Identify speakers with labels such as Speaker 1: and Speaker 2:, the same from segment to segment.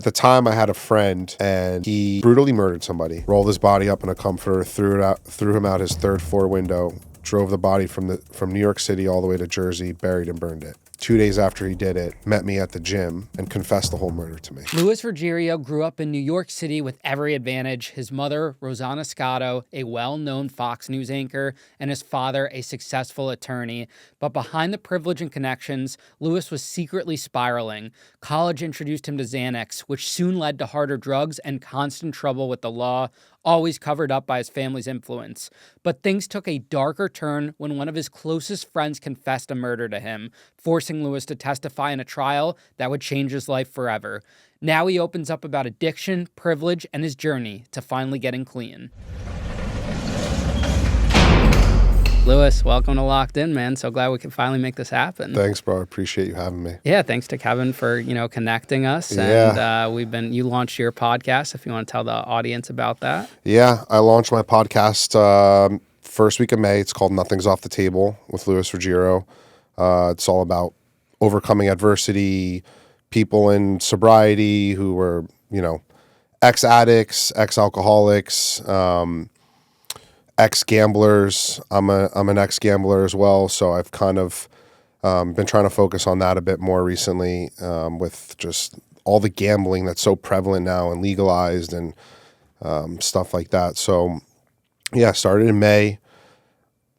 Speaker 1: the time, I had a friend, and he brutally murdered somebody, rolled his body up in a comforter, threw him out his third floor window, drove the body from New York City all the way to Jersey, buried and burned it. 2 days after he did it, met me at the gym and confessed the whole murder to me.
Speaker 2: Louis Ruggiero grew up in New York City with every advantage. His mother, Rosanna Scotto, a well-known Fox News anchor, and his father, a successful attorney. But behind the privilege and connections, Louis was secretly spiraling. College introduced him to Xanax, which soon led to harder drugs and constant trouble with the law, always covered up by his family's influence. But things took a darker turn when one of his closest friends confessed a murder to him, forcing Louis to testify in a trial that would change his life forever. Now he opens up about addiction, privilege, and his journey to finally getting clean. Louis, welcome to Locked In, man. So glad we could finally make this happen.
Speaker 1: Thanks, bro. I appreciate you having me.
Speaker 2: Yeah, thanks to Kevin for, connecting us.
Speaker 1: Yeah.
Speaker 2: And you launched your podcast, if you want to tell the audience about that.
Speaker 1: Yeah, I launched my podcast first week of May. It's called Nothing's Off the Table with Louis Ruggiero. It's all about overcoming adversity, people in sobriety who were, ex-addicts, ex-alcoholics, ex-gamblers. I'm an ex-gambler as well, so I've kind of been trying to focus on that a bit more recently with just all the gambling that's so prevalent now and legalized and stuff like that. So, yeah, started in May.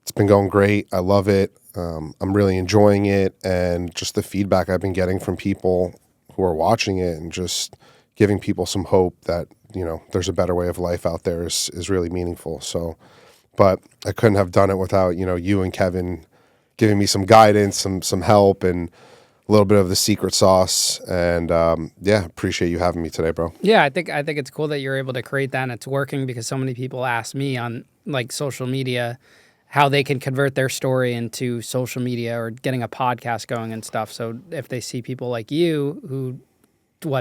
Speaker 1: It's been going great. I love it. I'm really enjoying it, and just the feedback I've been getting from people who are watching it and just giving people some hope that, there's a better way of life out there is really meaningful. So, but I couldn't have done it without, you and Kevin giving me some guidance, some help, and a little bit of the secret sauce. And appreciate you having me today, bro.
Speaker 2: Yeah, I think it's cool that you're able to create that and it's working, because so many people ask me on social media how they can convert their story into social media or getting a podcast going and stuff. So if they see people like you who,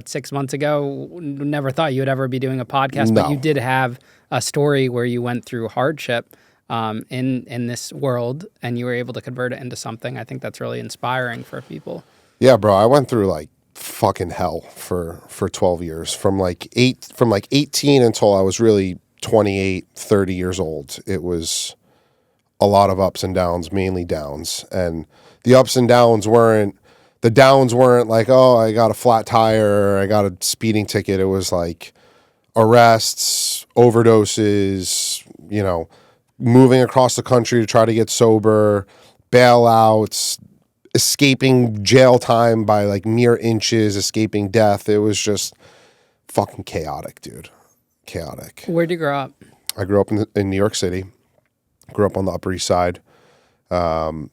Speaker 2: 6 months ago, never thought you would ever be doing a podcast,
Speaker 1: No.
Speaker 2: But you did have a story where you went through hardship in this world and you were able to convert it into something. I think that's really inspiring for people.
Speaker 1: Yeah, bro. I went through fucking hell for 12 years, from 18 until I was really 28, 30 years old. It was a lot of ups and downs, mainly downs. And the ups and downs weren't like, oh, I got a flat tire or I got a speeding ticket. It was like arrests, overdoses, moving across the country to try to get sober, bailouts, escaping jail time by mere inches, escaping death. It was just fucking chaotic, dude. Chaotic.
Speaker 2: Where'd you grow up?
Speaker 1: I grew up in New York City. Grew up on the Upper East Side. Went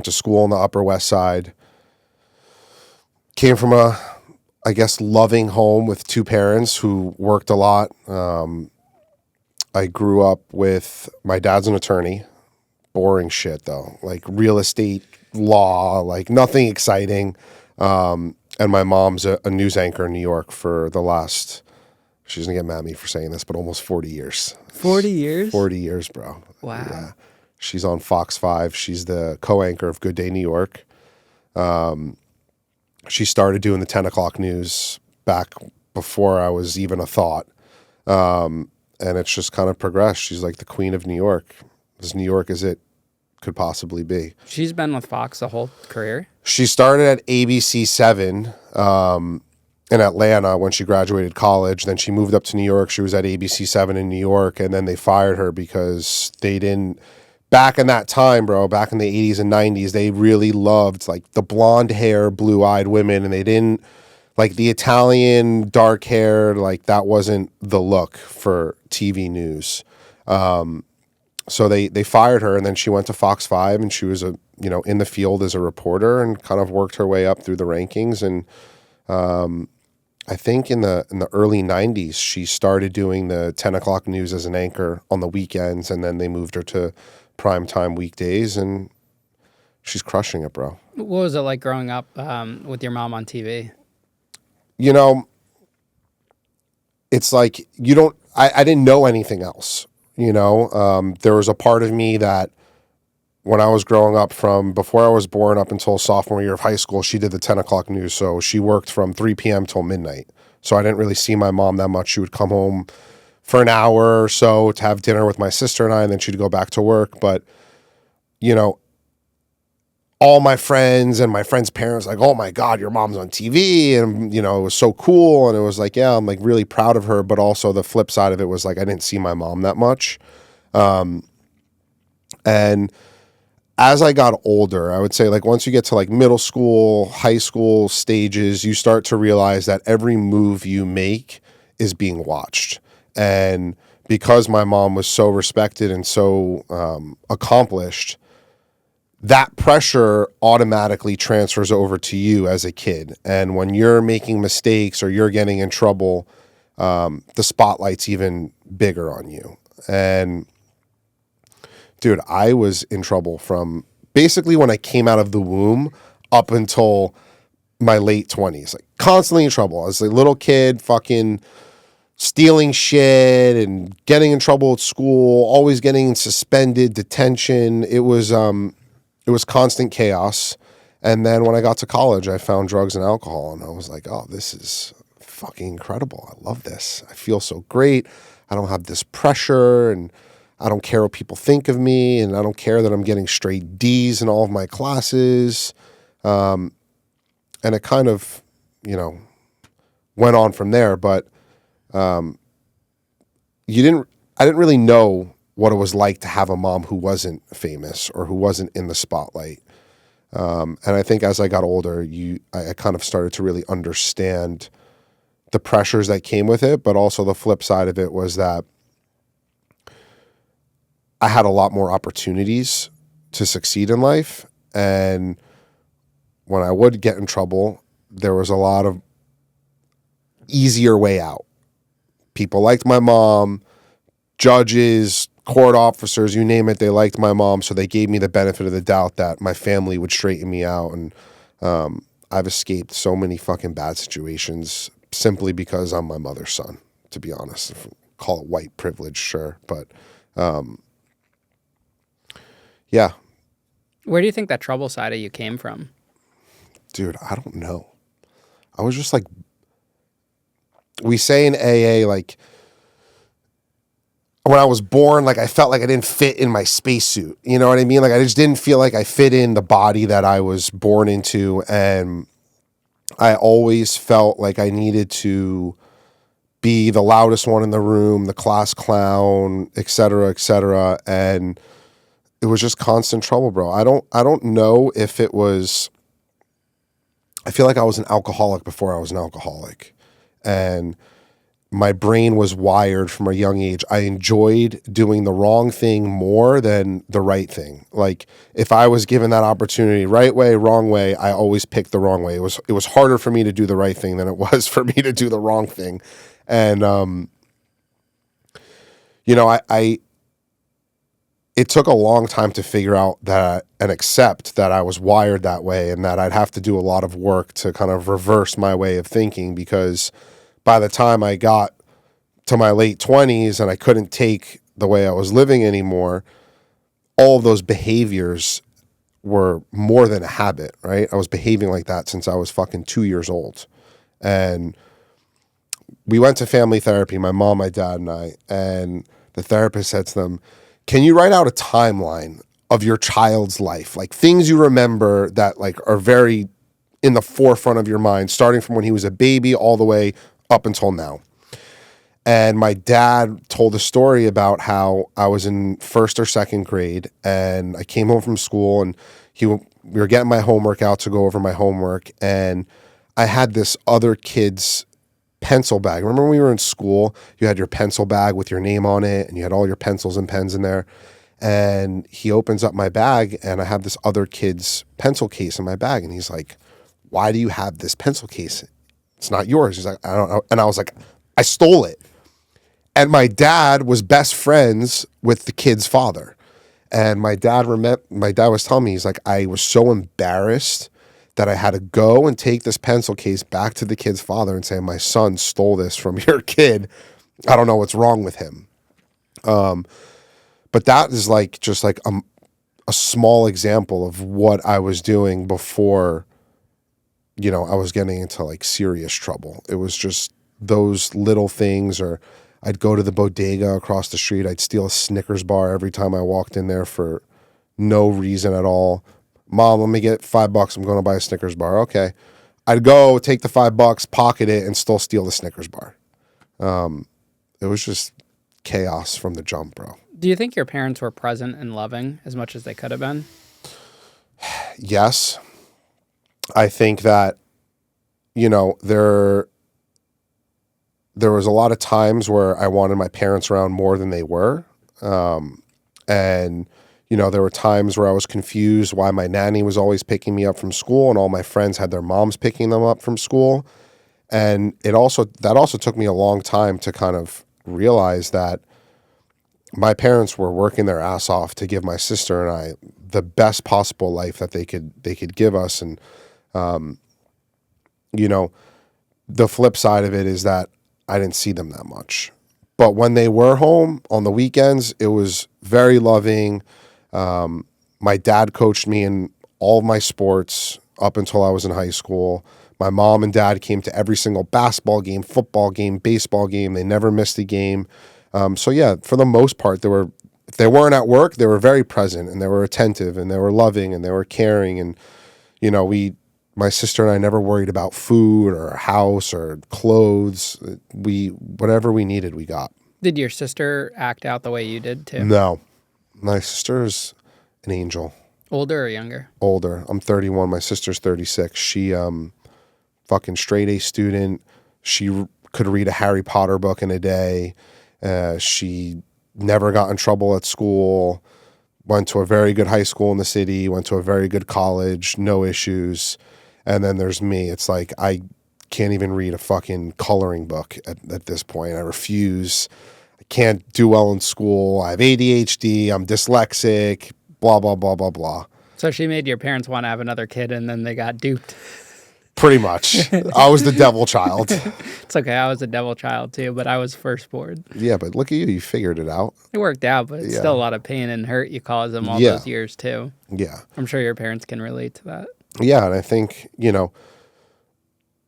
Speaker 1: to school on the Upper West Side. Came from a, loving home with two parents who worked a lot. I grew up with, my dad's an attorney. Boring shit, though. Real estate law, nothing exciting. And my mom's a news anchor in New York for the last, she's going to get mad at me for saying this, but almost 40 years.
Speaker 2: 40 years?
Speaker 1: 40 years, bro.
Speaker 2: Wow.
Speaker 1: Yeah. She's on Fox 5. She's the co-anchor of Good Day New York. She started doing the 10 o'clock news back before I was even a thought. And it's just kind of progressed. She's like the queen of New York, as New York as it could possibly be.
Speaker 2: She's been with Fox the whole career?
Speaker 1: She started at ABC 7 in Atlanta when she graduated college. Then she moved up to New York. She was at ABC 7 in New York, and then they fired her because they didn't... Back in that time, bro, back in the 80s and 90s, they really loved the blonde hair, blue-eyed women, and they didn't... the Italian dark hair, that wasn't the look for TV news. So they fired her, and then she went to Fox 5, and she was in the field as a reporter and kind of worked her way up through the rankings. And I think in the early 90s, she started doing the 10 o'clock news as an anchor on the weekends, and then they moved her to primetime weekdays, and she's crushing it, bro.
Speaker 2: What was it like growing up with your mom on TV?
Speaker 1: It's I didn't know anything else, There was a part of me that when I was growing up, from before I was born up until sophomore year of high school, she did the 10 o'clock news. So she worked from 3 p.m. till midnight. So I didn't really see my mom that much. She would come home for an hour or so to have dinner with my sister and I, and then she'd go back to work. But, you know, all my friends and my friends' parents, like, oh my God, your mom's on TV. And, you know, it was so cool. And it was like, yeah, I'm like really proud of her. But also the flip side of it was like, I didn't see my mom that much. And as I got older, I would say like once you get to like middle school, high school stages, you start to realize that every move you make is being watched. And because my mom was so respected and so accomplished, that pressure automatically transfers over to you as a kid. And when you're making mistakes or you're getting in trouble, the spotlight's even bigger on you. And dude, I was in trouble from basically when I came out of the womb up until my late 20s, like constantly in trouble. I was a little kid, fucking stealing shit and getting in trouble at school, always getting suspended, detention. It was constant chaos. And then when I got to college, I found drugs and alcohol, and I was like, oh, this is fucking incredible. I love this. I feel so great. I don't have this pressure, and I don't care what people think of me, and I don't care that I'm getting straight D's in all of my classes. And it kind of, you know, went on from there. But I didn't really know what it was like to have a mom who wasn't famous or who wasn't in the spotlight. And I think as I got older, I kind of started to really understand the pressures that came with it, but also the flip side of it was that I had a lot more opportunities to succeed in life. And when I would get in trouble, there was a lot of easier way out. People liked my mom, judges, court officers, you name it, they liked my mom. So they gave me the benefit of the doubt that my family would straighten me out. And I've escaped so many fucking bad situations simply because I'm my mother's son, to be honest. Call it white privilege, sure. But yeah.
Speaker 2: Where do you think that trouble side of you came from?
Speaker 1: Dude, I don't know. I was just like, we say in AA, like, when I was born, like I felt like I didn't fit in my spacesuit. You know what I mean? Like I just didn't feel like I fit in the body that I was born into. And I always felt like I needed to be the loudest one in the room, the class clown, et cetera, et cetera. And it was just constant trouble, bro. I don't know if it was, I feel like I was an alcoholic before I was an alcoholic. And my brain was wired from a young age. I enjoyed doing the wrong thing more than the right thing. Like if I was given that opportunity, right way, wrong way, I always picked the wrong way. It was harder for me to do the right thing than it was for me to do the wrong thing. And you know, it took a long time to figure out that and accept that I was wired that way and that I'd have to do a lot of work to kind of reverse my way of thinking, because by the time I got to my late 20s and I couldn't take the way I was living anymore, all of those behaviors were more than a habit, right? I was behaving like that since I was fucking 2 years old. And we went to family therapy, my mom, my dad, and I, and the therapist said to them, can you write out a timeline of your child's life? Like things you remember that like are very in the forefront of your mind, starting from when he was a baby all the way up until now. And my dad told a story about how I was in first or second grade and I came home from school and we were getting my homework out to go over my homework. And I had this other kid's pencil bag. Remember when we were in school, you had your pencil bag with your name on it and you had all your pencils and pens in there. And he opens up my bag and I have this other kid's pencil case in my bag. And he's like, why do you have this pencil case? It's not yours. He's like, I don't know. And I was like, I stole it. And my dad was best friends with the kid's father. And my dad was telling me, he's like, I was so embarrassed that I had to go and take this pencil case back to the kid's father and say, my son stole this from your kid. I don't know what's wrong with him. But that is like, just like a small example of what I was doing before, you know, I was getting into like serious trouble. It was just those little things. Or I'd go to the bodega across the street. I'd steal a Snickers bar every time I walked in there for no reason at all. Mom, let me get $5. I'm going to buy a Snickers bar. Okay. I'd go take the $5, pocket it, and still steal the Snickers bar. It was just chaos from the jump, bro.
Speaker 2: Do you think your parents were present and loving as much as they could have been?
Speaker 1: Yes. I think that, there was a lot of times where I wanted my parents around more than they were. And, there were times where I was confused why my nanny was always picking me up from school and all my friends had their moms picking them up from school. And that also took me a long time to kind of realize that my parents were working their ass off to give my sister and I the best possible life that they could give us. And, the flip side of it is that I didn't see them that much. But when they were home on the weekends, it was very loving. My dad coached me in all of my sports up until I was in high school. My mom and dad came to every single basketball game, football game, baseball game. They never missed a game. So yeah, for the most part, if they weren't at work, they were very present and they were attentive and they were loving and they were caring. And, my sister and I never worried about food or a house or clothes. Whatever we needed, we got.
Speaker 2: Did your sister act out the way you did too?
Speaker 1: No. My sister's an angel.
Speaker 2: Older or younger?
Speaker 1: Older. I'm 31. My sister's 36. She, fucking straight A student. She could read a Harry Potter book in a day. She never got in trouble at school. Went to a very good high school in the city. Went to a very good college. No issues. And then there's me. It's like I can't even read a fucking coloring book at this point. I refuse. I can't do well in school. I have ADHD. I'm dyslexic. Blah, blah, blah, blah, blah.
Speaker 2: So she made your parents want to have another kid and then they got duped.
Speaker 1: Pretty much. I was the devil child.
Speaker 2: It's okay. I was a devil child too, but I was firstborn.
Speaker 1: Yeah, but look at you. You figured it out.
Speaker 2: It worked out, but it's still a lot of pain and hurt you caused them all those years too.
Speaker 1: Yeah.
Speaker 2: I'm sure your parents can relate to that.
Speaker 1: Yeah, and I think,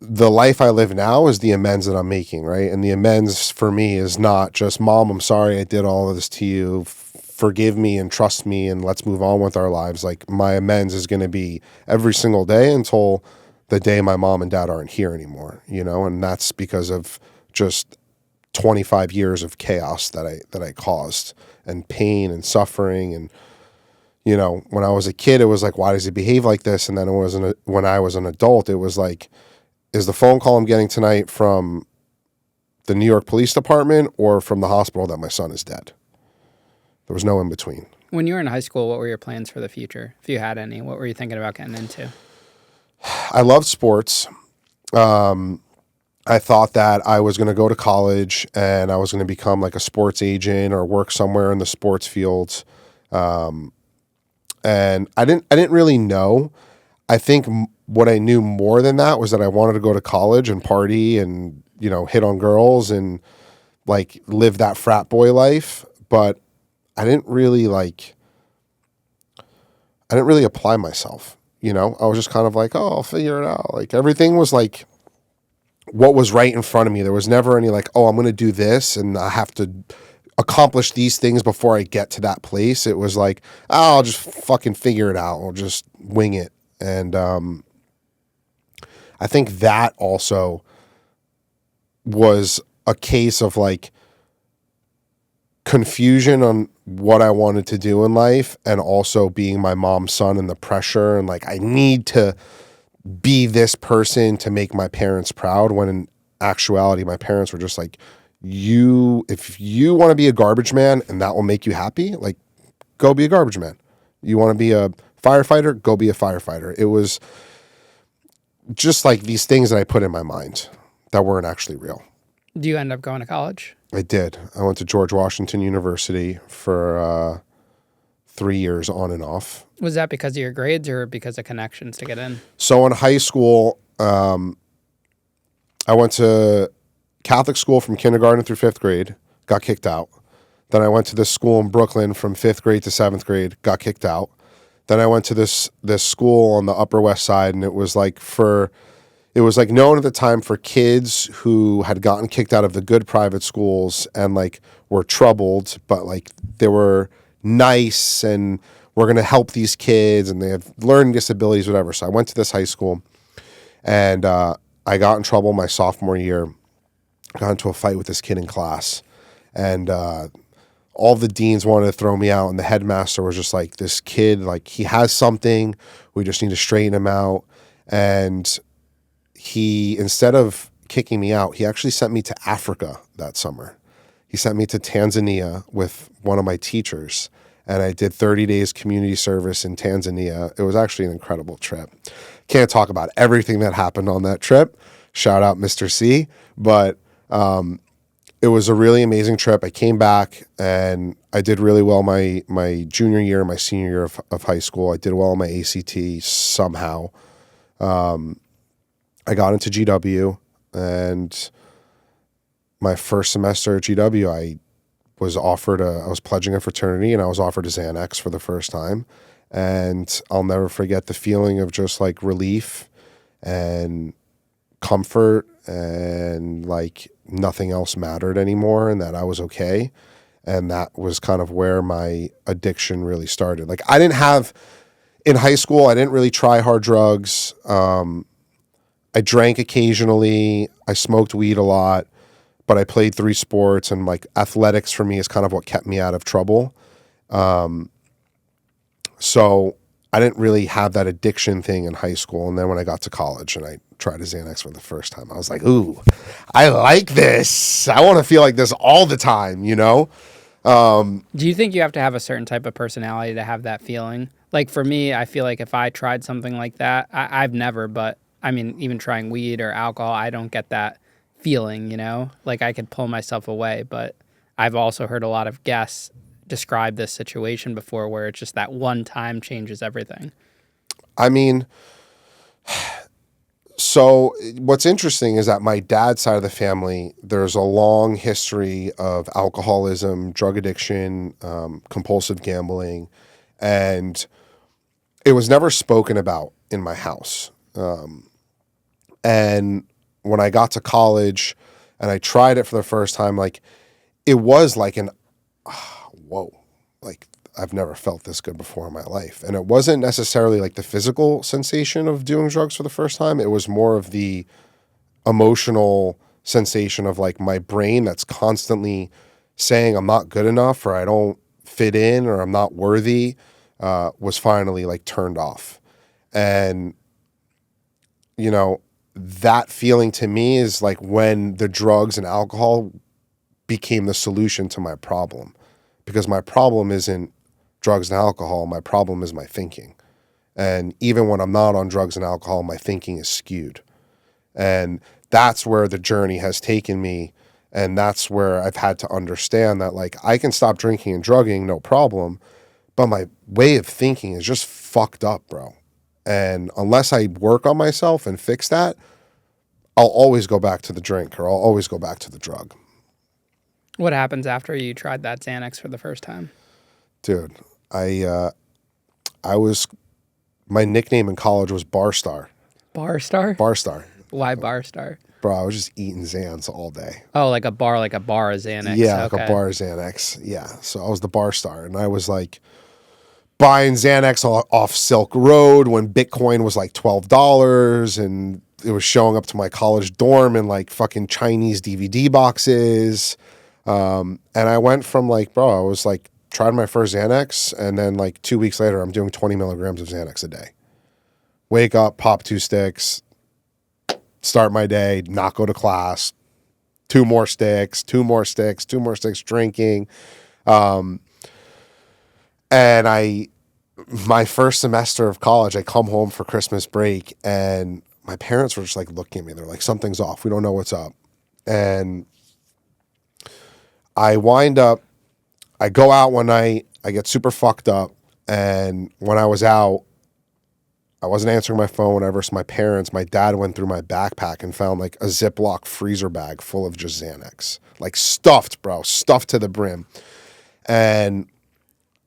Speaker 1: the life I live now is the amends that I'm making, right? And the amends for me is not just, Mom, I'm sorry I did all of this to you. Forgive me and trust me and let's move on with our lives. Like, my amends is going to be every single day until the day my mom and dad aren't here anymore, and that's because of just 25 years of chaos that I caused and pain and suffering. And, when I was a kid, it was like, why does he behave like this? And then when I was an adult, it was like, is the phone call I'm getting tonight from the New York Police Department or from the hospital that my son is dead? There was no in between.
Speaker 2: When you were in high school, what were your plans for the future? If you had any, what were you thinking about getting into?
Speaker 1: I loved sports. I thought that I was going to go to college and I was going to become like a sports agent or work somewhere in the sports field. And I didn't really know. I think what I knew more than that was that I wanted to go to college and party and, hit on girls and like live that frat boy life. But I didn't really apply myself. I was just kind of like, oh, I'll figure it out. Like, everything was like what was right in front of me. There was never any like, oh, I'm going to do this and I have to accomplish these things before I get to that place. It was like, oh, I'll just fucking figure it out. I'll just wing it. And I think that also was a case of like confusion on what I wanted to do in life and also being my mom's son and the pressure and like I need to be this person to make my parents proud, when in actuality my parents were just like, if you want to be a garbage man and that will make you happy, like, go be a garbage man. You want to be a firefighter, go be a firefighter. It was just like these things that I put in my mind that weren't actually real.
Speaker 2: Do you end up going to college?
Speaker 1: I did. I went to George Washington University for 3 years on and off.
Speaker 2: Was that because of your grades or because of connections to get in?
Speaker 1: So in high school, I went to Catholic school from kindergarten through 5th grade, got kicked out. Then I went to this school in Brooklyn from 5th grade to 7th grade, got kicked out. Then I went to this school on the Upper West Side, and it was like it was like known at the time for kids who had gotten kicked out of the good private schools and like were troubled, but like they were nice and we're going to help these kids and they have learning disabilities, whatever. So I went to this high school and I got in trouble my sophomore year. Got into a fight with this kid in class, and all the deans wanted to throw me out, and the headmaster was just like, this kid, like, he has something, we just need to straighten him out. And he, instead of kicking me out, he actually sent me to Africa that summer. He sent me to Tanzania with one of my teachers, and I did 30 days community service in Tanzania. It was actually an incredible trip. Can't talk about everything that happened on that trip. Shout out Mr. C. But it was a really amazing trip. I came back and I did really well my junior year, my senior year of high school. I did well on my ACT somehow. I got into GW, and my first semester at GW, I was pledging a fraternity, and I was offered a Xanax for the first time. And I'll never forget the feeling of just like relief and comfort and like nothing else mattered anymore and that I was okay. And that was kind of where my addiction really started. Like in high school, I didn't really try hard drugs. I drank occasionally. I smoked weed a lot, but I played 3 sports, and like athletics for me is kind of what kept me out of trouble. So I didn't really have that addiction thing in high school. And then when I got to college and I tried a Xanax for the first time, I was like, ooh, I like this. I want to feel like this all the time, you know?
Speaker 2: Do you think you have to have a certain type of personality to have that feeling? Like for me, I feel like if I tried something like that, I've never, but I mean, even trying weed or alcohol, I don't get that feeling, you know? Like I could pull myself away, but I've also heard a lot of guests describe this situation before where it's just that one time changes everything.
Speaker 1: I mean, so what's interesting is that my dad's side of the family, there's a long history of alcoholism, drug addiction, compulsive gambling, and it was never spoken about in my house. And when I got to college and I tried it for the first time, like it was like whoa, like I've never felt this good before in my life. And it wasn't necessarily like the physical sensation of doing drugs for the first time. It was more of the emotional sensation of like my brain that's constantly saying I'm not good enough or I don't fit in or I'm not worthy, was finally like turned off. And, you know, that feeling to me is like when the drugs and alcohol became the solution to my problem. Because my problem isn't drugs and alcohol, my problem is my thinking. And even when I'm not on drugs and alcohol, my thinking is skewed. And that's where the journey has taken me. And that's where I've had to understand that like I can stop drinking and drugging, no problem. But my way of thinking is just fucked up, bro. And unless I work on myself and fix that, I'll always go back to the drink or I'll always go back to the drug.
Speaker 2: What happens after you tried that Xanax for the first time?
Speaker 1: Dude, I was, my nickname in college was Barstar.
Speaker 2: Barstar?
Speaker 1: Barstar.
Speaker 2: Why Barstar?
Speaker 1: Bro, I was just eating Xans all day.
Speaker 2: Oh, like a bar of Xanax.
Speaker 1: Yeah,
Speaker 2: okay.
Speaker 1: like a bar of Xanax. Yeah, so I was the Barstar, and I was like buying Xanax off Silk Road when Bitcoin was like $12, and it was showing up to my college dorm in like fucking Chinese DVD boxes. And I went from like, bro, I was like, tried my first Xanax, and then like 2 weeks later, I'm doing 20 milligrams of Xanax a day. Wake up, pop 2 sticks, start my day, not go to class, 2 more sticks, 2 more sticks, 2 more sticks, drinking. And my first semester of college, I come home for Christmas break, and my parents were just like looking at me. They're like, something's off. We don't know what's up. And I go out one night, I get super fucked up, and when I was out, I wasn't answering my phone, whatever, so my dad went through my backpack and found like a Ziploc freezer bag full of just Xanax. Like stuffed, bro, stuffed to the brim. And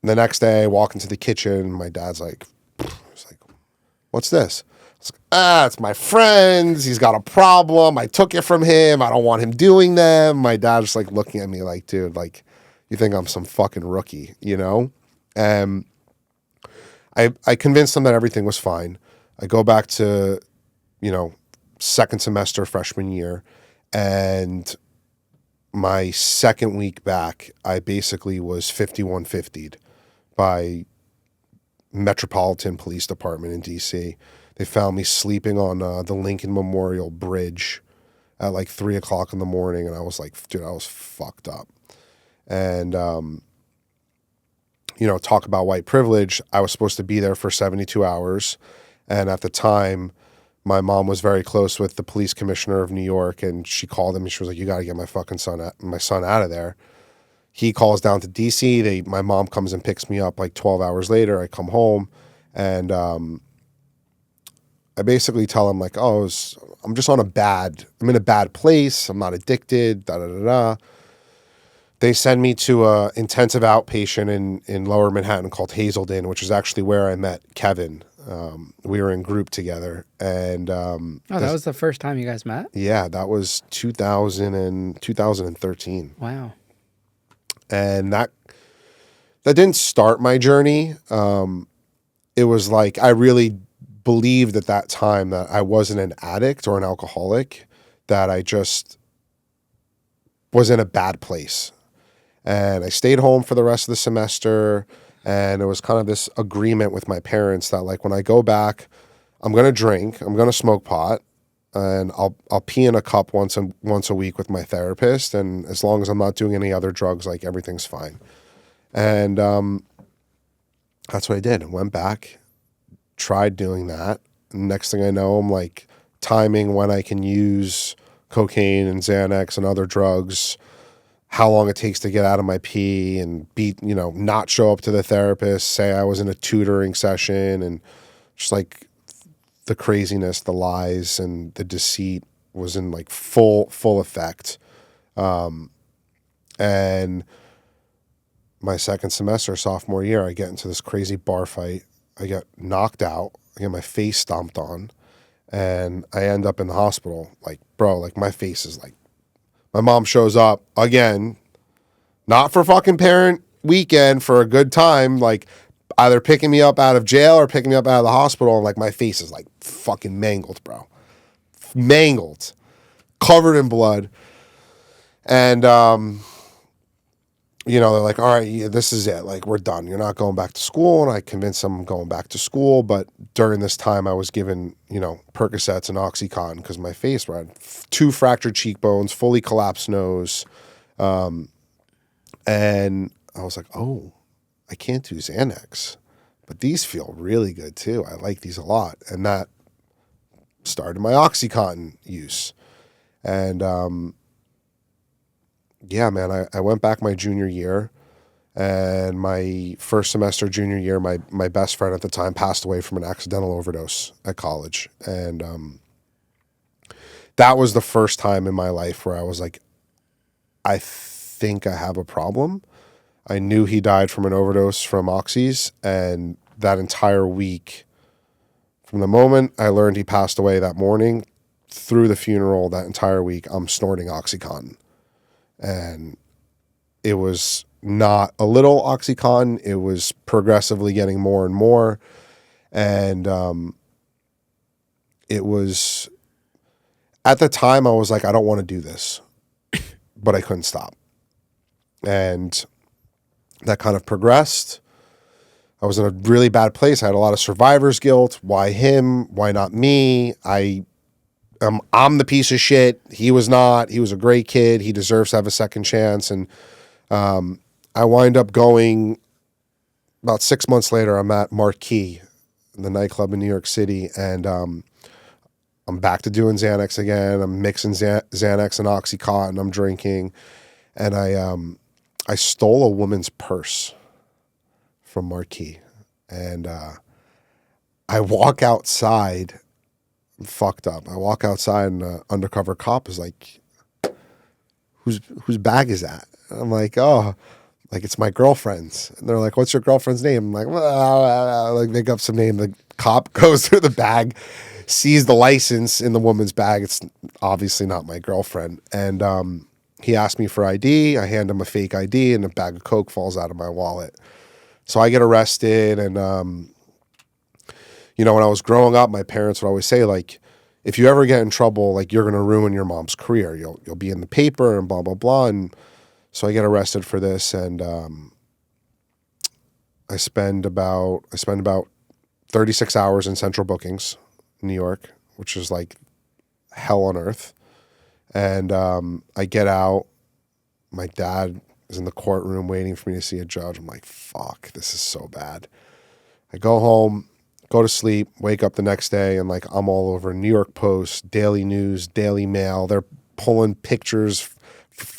Speaker 1: the next day, I walk into the kitchen, my dad's like, he's like, what's this? It's my friends. He's got a problem. I took it from him. I don't want him doing them. My dad's just like looking at me like, dude, like, you think I'm some fucking rookie, you know? And I convinced him that everything was fine. I go back to, second semester freshman year, and my second week back, I basically was 5150'd by Metropolitan Police Department in DC. They found me sleeping on the Lincoln Memorial Bridge at like 3:00 in the morning. And I was like, dude, I was fucked up. And, talk about white privilege. I was supposed to be there for 72 hours. And at the time, my mom was very close with the police commissioner of New York, and she called him and she was like, you got to get my son out of there. He calls down to DC. My mom comes and picks me up like 12 hours later. I come home, and I basically tell him like, I'm in a bad place. I'm not addicted, da, da, da, da. They send me to a intensive outpatient in Lower Manhattan called Hazelden, which is actually where I met Kevin. We were in group together, and
Speaker 2: that was the first time you guys met?
Speaker 1: Yeah, that was 2013.
Speaker 2: Wow.
Speaker 1: And that didn't start my journey. It was like I really believed at that time that I wasn't an addict or an alcoholic, that I just was in a bad place. And I stayed home for the rest of the semester, and it was kind of this agreement with my parents that like when I go back, I'm going to drink, I'm going to smoke pot, and I'll pee in a cup once a week with my therapist, and as long as I'm not doing any other drugs, like everything's fine. And that's what I did. I went back, tried doing that. Next thing I know, I'm like timing when I can use cocaine and Xanax and other drugs, how long it takes to get out of my pee, and not show up to the therapist, say I was in a tutoring session, and just like the craziness, the lies, and the deceit was in like full effect. And my second semester, sophomore year, I get into this crazy bar fight. I get knocked out. I get my face stomped on, and I end up in the hospital. Like, bro, like my face is like, my mom shows up again, not for fucking parent weekend, for a good time, like either picking me up out of jail or picking me up out of the hospital, and like my face is like fucking mangled, bro. Mangled. Covered in blood. And, they're like, all right, yeah, this is it. Like, we're done. You're not going back to school. And I convinced them I'm going back to school. But during this time, I was given, Percocets and Oxycontin because my face, right? 2 fractured cheekbones, fully collapsed nose. And I was like, oh, I can't do Xanax. But these feel really good, too. I like these a lot. And that started my Oxycontin use. And, yeah, man, I went back my junior year, and my first semester junior year, my best friend at the time passed away from an accidental overdose at college. And that was the first time in my life where I was like, I think I have a problem. I knew he died from an overdose from oxys, and that entire week, from the moment I learned he passed away that morning through the funeral, that entire week, I'm snorting Oxycontin. And it was not a little Oxycontin. It was progressively getting more and more. And it was, at the time, I was like, I don't want to do this. But I couldn't stop. And that kind of progressed. I was in a really bad place. I had a lot of survivor's guilt. Why him? Why not me? I'm the piece of shit. He was not. He was a great kid. He deserves to have a second chance. And I wind up going, about 6 months later, I'm at Marquee, the nightclub in New York City, and I'm back to doing Xanax again. I'm mixing Xanax and Oxycontin. I'm drinking. And I stole a woman's purse from Marquee. And I walk outside. I'm fucked up. I walk outside, and an undercover cop is like, whose bag is that? And I'm like, oh, Like, it's my girlfriend's. And they're like, what's your girlfriend's name? I'm like, well, like make up some name. The cop goes through the bag, sees the license in the woman's bag. It's obviously not my girlfriend. And he asked me for ID. I hand him a fake ID, and a bag of Coke falls out of my wallet. So I get arrested. And, when I was growing up, my parents would always say, like, if you ever get in trouble, like, you're going to ruin your mom's career. You'll be in the paper and blah, blah, blah. And so I get arrested for this, and I spend about 36 hours in central bookings, New York, which is like hell on earth. And I get out. My dad is in the courtroom waiting for me to see a judge. I'm like, fuck, this is so bad. I go home, go to sleep, wake up the next day, and like I'm all over New York Post, Daily News, Daily Mail. They're pulling pictures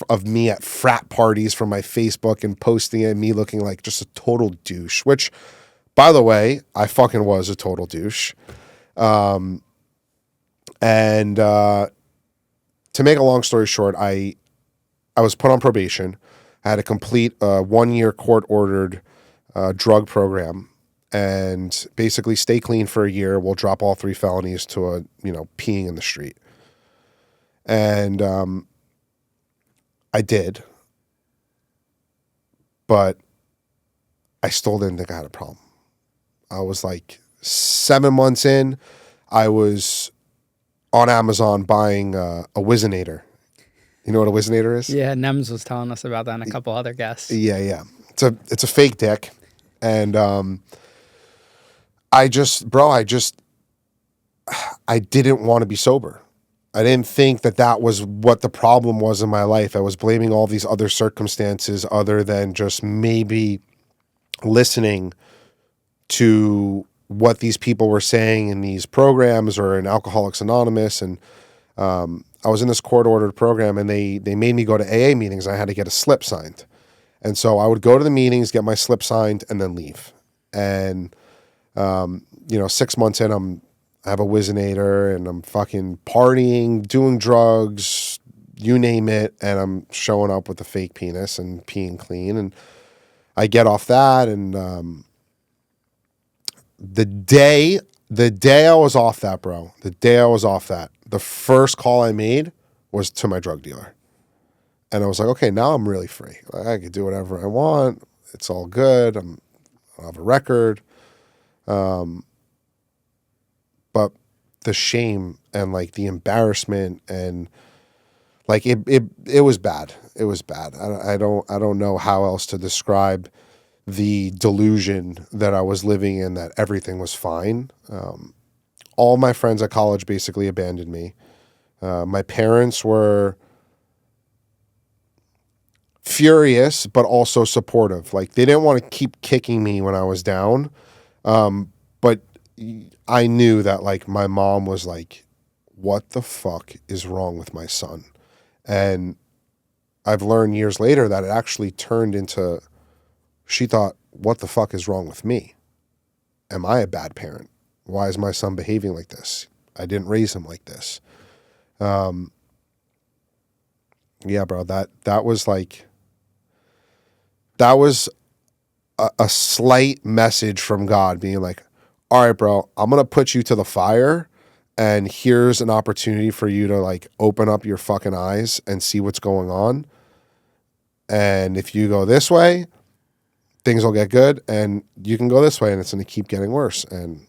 Speaker 1: of me at frat parties from my Facebook and posting it, me looking like just a total douche, which, by the way, I fucking was a total douche. And to make a long story short, I was put on probation. I had to complete a 1-year court-ordered drug program and basically stay clean for a year. We'll drop all 3 felonies to peeing in the street. And I did, but I still didn't think I had a problem. I was like 7 months in, I was on Amazon buying a Wizinator. You know what a Wizinator is?
Speaker 2: Yeah, Nems was telling us about that and a couple other guests.
Speaker 1: Yeah. It's a fake dick. And I didn't want to be sober. I didn't think that was what the problem was in my life. I was blaming all these other circumstances other than just maybe listening to what these people were saying in these programs or in Alcoholics Anonymous. And I was in this court-ordered program, and they made me go to AA meetings. I had to get a slip signed. And so I would go to the meetings, get my slip signed, and then leave. And, 6 months in, I have a Wizinator, and I'm fucking partying, doing drugs, you name it, and I'm showing up with a fake penis and peeing clean. And I get off that, and the day I was off that, bro, the first call I made was to my drug dealer. And I was like, okay, now I'm really free. I can do whatever I want. It's all good. I have a record. But the shame and like the embarrassment and like it was bad. It was bad. I don't know how else to describe the delusion that I was living in, that everything was fine. All my friends at college basically abandoned me. My parents were furious, but also supportive. Like, they didn't want to keep kicking me when I was down. But I knew that like my mom was like, what the fuck is wrong with my son? And I've learned years later that it actually turned into, she thought, what the fuck is wrong with me? Am I a bad parent? Why is my son behaving like this? I didn't raise him like this. Yeah, bro, that was a slight message from God being like, all right, bro, I'm going to put you to the fire, and here's an opportunity for you to like open up your fucking eyes and see what's going on. And if you go this way, things will get good, and you can go this way and it's going to keep getting worse. And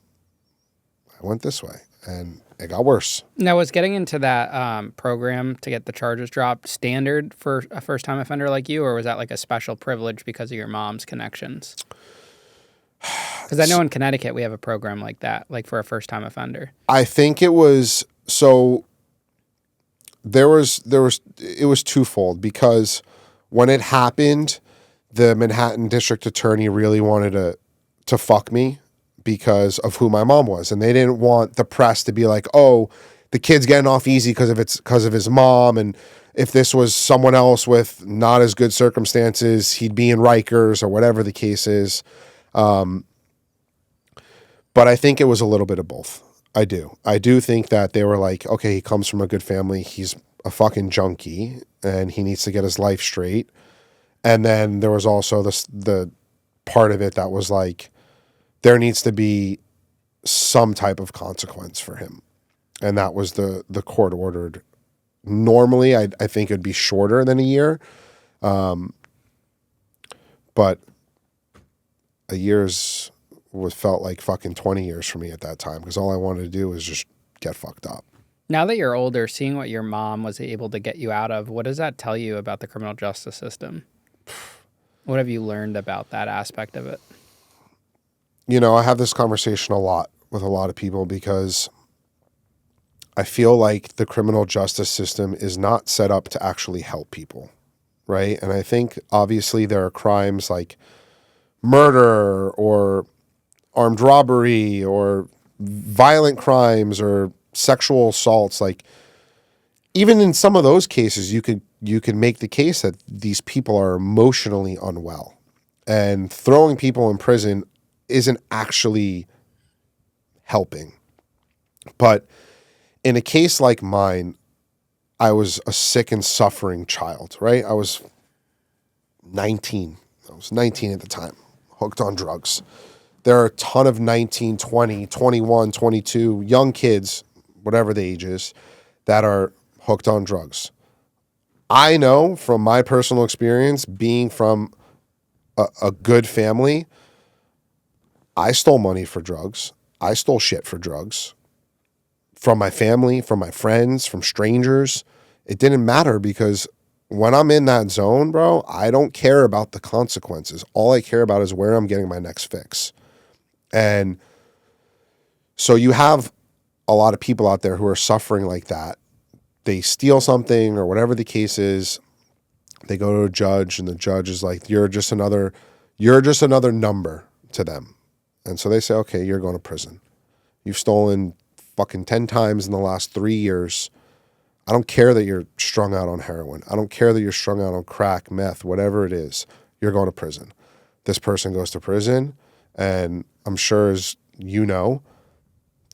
Speaker 1: I went this way and it got worse.
Speaker 2: Now, was getting into that program to get the charges dropped standard for a first-time offender like you, or was that like a special privilege because of your mom's connections? Because I know in Connecticut we have a program like that, like for a first-time offender.
Speaker 1: I think it was, so it was twofold, because when it happened, the Manhattan District Attorney really wanted to fuck me because of who my mom was. And they didn't want the press to be like, oh, the kid's getting off easy because of his mom. And if this was someone else with not as good circumstances, he'd be in Rikers or whatever the case is. But I think it was a little bit of both. I do think that they were like, okay, he comes from a good family. He's a fucking junkie and he needs to get his life straight. And then there was also the part of it that was like, there needs to be some type of consequence for him. And that was the court ordered. Normally, I think it'd be shorter than a year. But a year's felt like fucking 20 years for me at that time, because all I wanted to do was just get fucked up.
Speaker 2: Now that you're older, seeing what your mom was able to get you out of, what does that tell you about the criminal justice system? What have you learned about that aspect of it?
Speaker 1: You know, I have this conversation a lot with a lot of people because I feel like the criminal justice system is not set up to actually help people, right? And I think obviously there are crimes like murder or armed robbery or violent crimes or sexual assaults. Like, even in some of those cases, you could make the case that these people are emotionally unwell, and throwing people in prison isn't actually helping. But in a case like mine, I was a sick and suffering child, right? I was 19. I was 19 at the time, hooked on drugs. There are a ton of 19, 20, 21, 22 young kids, whatever the age is, that are hooked on drugs. I know from my personal experience, being from a good family, I stole money for drugs. I stole shit for drugs. From my family, from my friends, from strangers. It didn't matter, because when I'm in that zone, bro, I don't care about the consequences. All I care about is where I'm getting my next fix. And so you have a lot of people out there who are suffering like that. They steal something or whatever the case is. They go to a judge, and the judge is like, you're just another number to them. And so they say, okay, you're going to prison. You've stolen fucking 10 times in the last 3 years. I don't care that you're strung out on heroin. I don't care that you're strung out on crack, meth, whatever it is. You're going to prison. This person goes to prison, and I'm sure, as you know,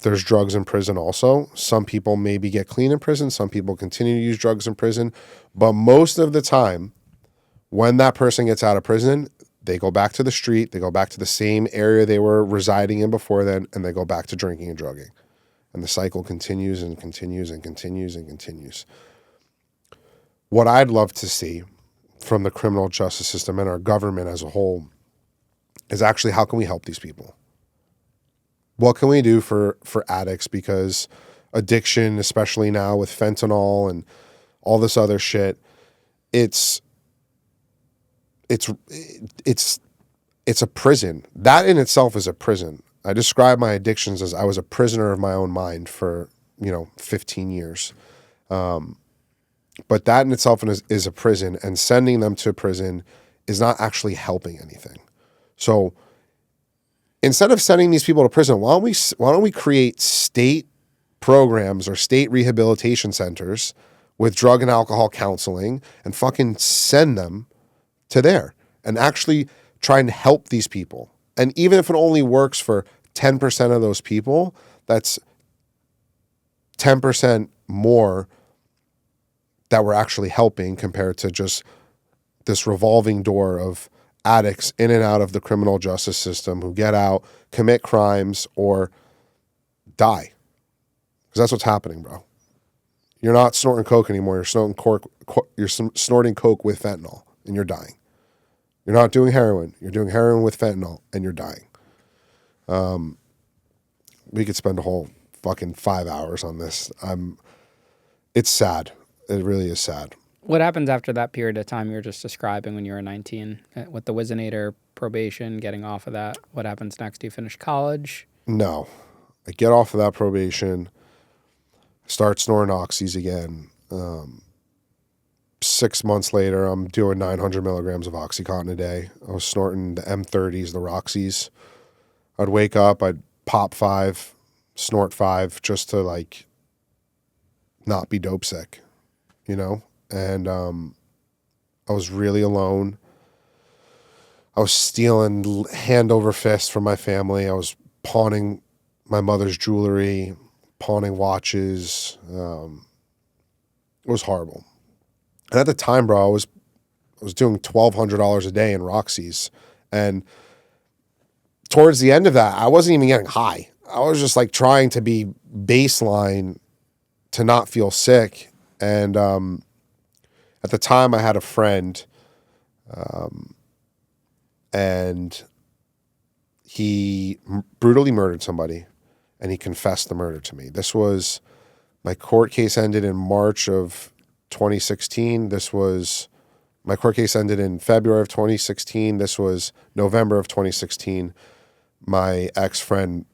Speaker 1: there's drugs in prison also. Some people maybe get clean in prison. Some people continue to use drugs in prison. But most of the time, when that person gets out of prison, they go back to the street. They go back to the same area they were residing in before then, and they go back to drinking and drugging. And the cycle continues and continues and continues and continues. What I'd love to see from the criminal justice system and our government as a whole is actually, how can we help these people? What can we do for addicts? Because addiction, especially now with fentanyl and all this other shit, it's a prison. That in itself is a prison. I describe my addictions as I was a prisoner of my own mind for 15 years. But that in itself is a prison, and sending them to prison is not actually helping anything. So instead of sending these people to prison, why don't we create state programs or state rehabilitation centers with drug and alcohol counseling, and fucking send them to there and actually try and help these people. And even if it only works for 10% of those people, that's 10% more that we're actually helping, compared to just this revolving door of addicts in and out of the criminal justice system who get out, commit crimes, or die. Because that's what's happening, bro. You're not snorting coke anymore. You're snorting coke with fentanyl, and you're dying. You're not doing heroin. You're doing heroin with fentanyl, and you're dying. We could spend a whole fucking 5 hours on this. It's sad. It really is sad.
Speaker 2: What happens after that period of time you're just describing when you were 19 with the Whizzinator, probation, getting off of that? What happens next? Do you finish college?
Speaker 1: No. I get off of that probation, start snoring oxys again. 6 months later, I'm doing 900 milligrams of Oxycontin a day. I was snorting the M30s, the Roxys. I'd wake up, I'd pop 5, snort 5, just to like not be dope sick, And I was really alone. I was stealing hand over fist from my family. I was pawning my mother's jewelry, pawning watches. It was horrible. And at the time, bro, I was I was doing $1,200 a day in Roxy's. And towards the end of that, I wasn't even getting high. I was just like trying to be baseline to not feel sick. And at the time I had a friend, and he brutally murdered somebody, and he confessed the murder to me. This was, my court case ended in March of 2016. My court case ended in February of 2016. This was November of 2016. My ex-friend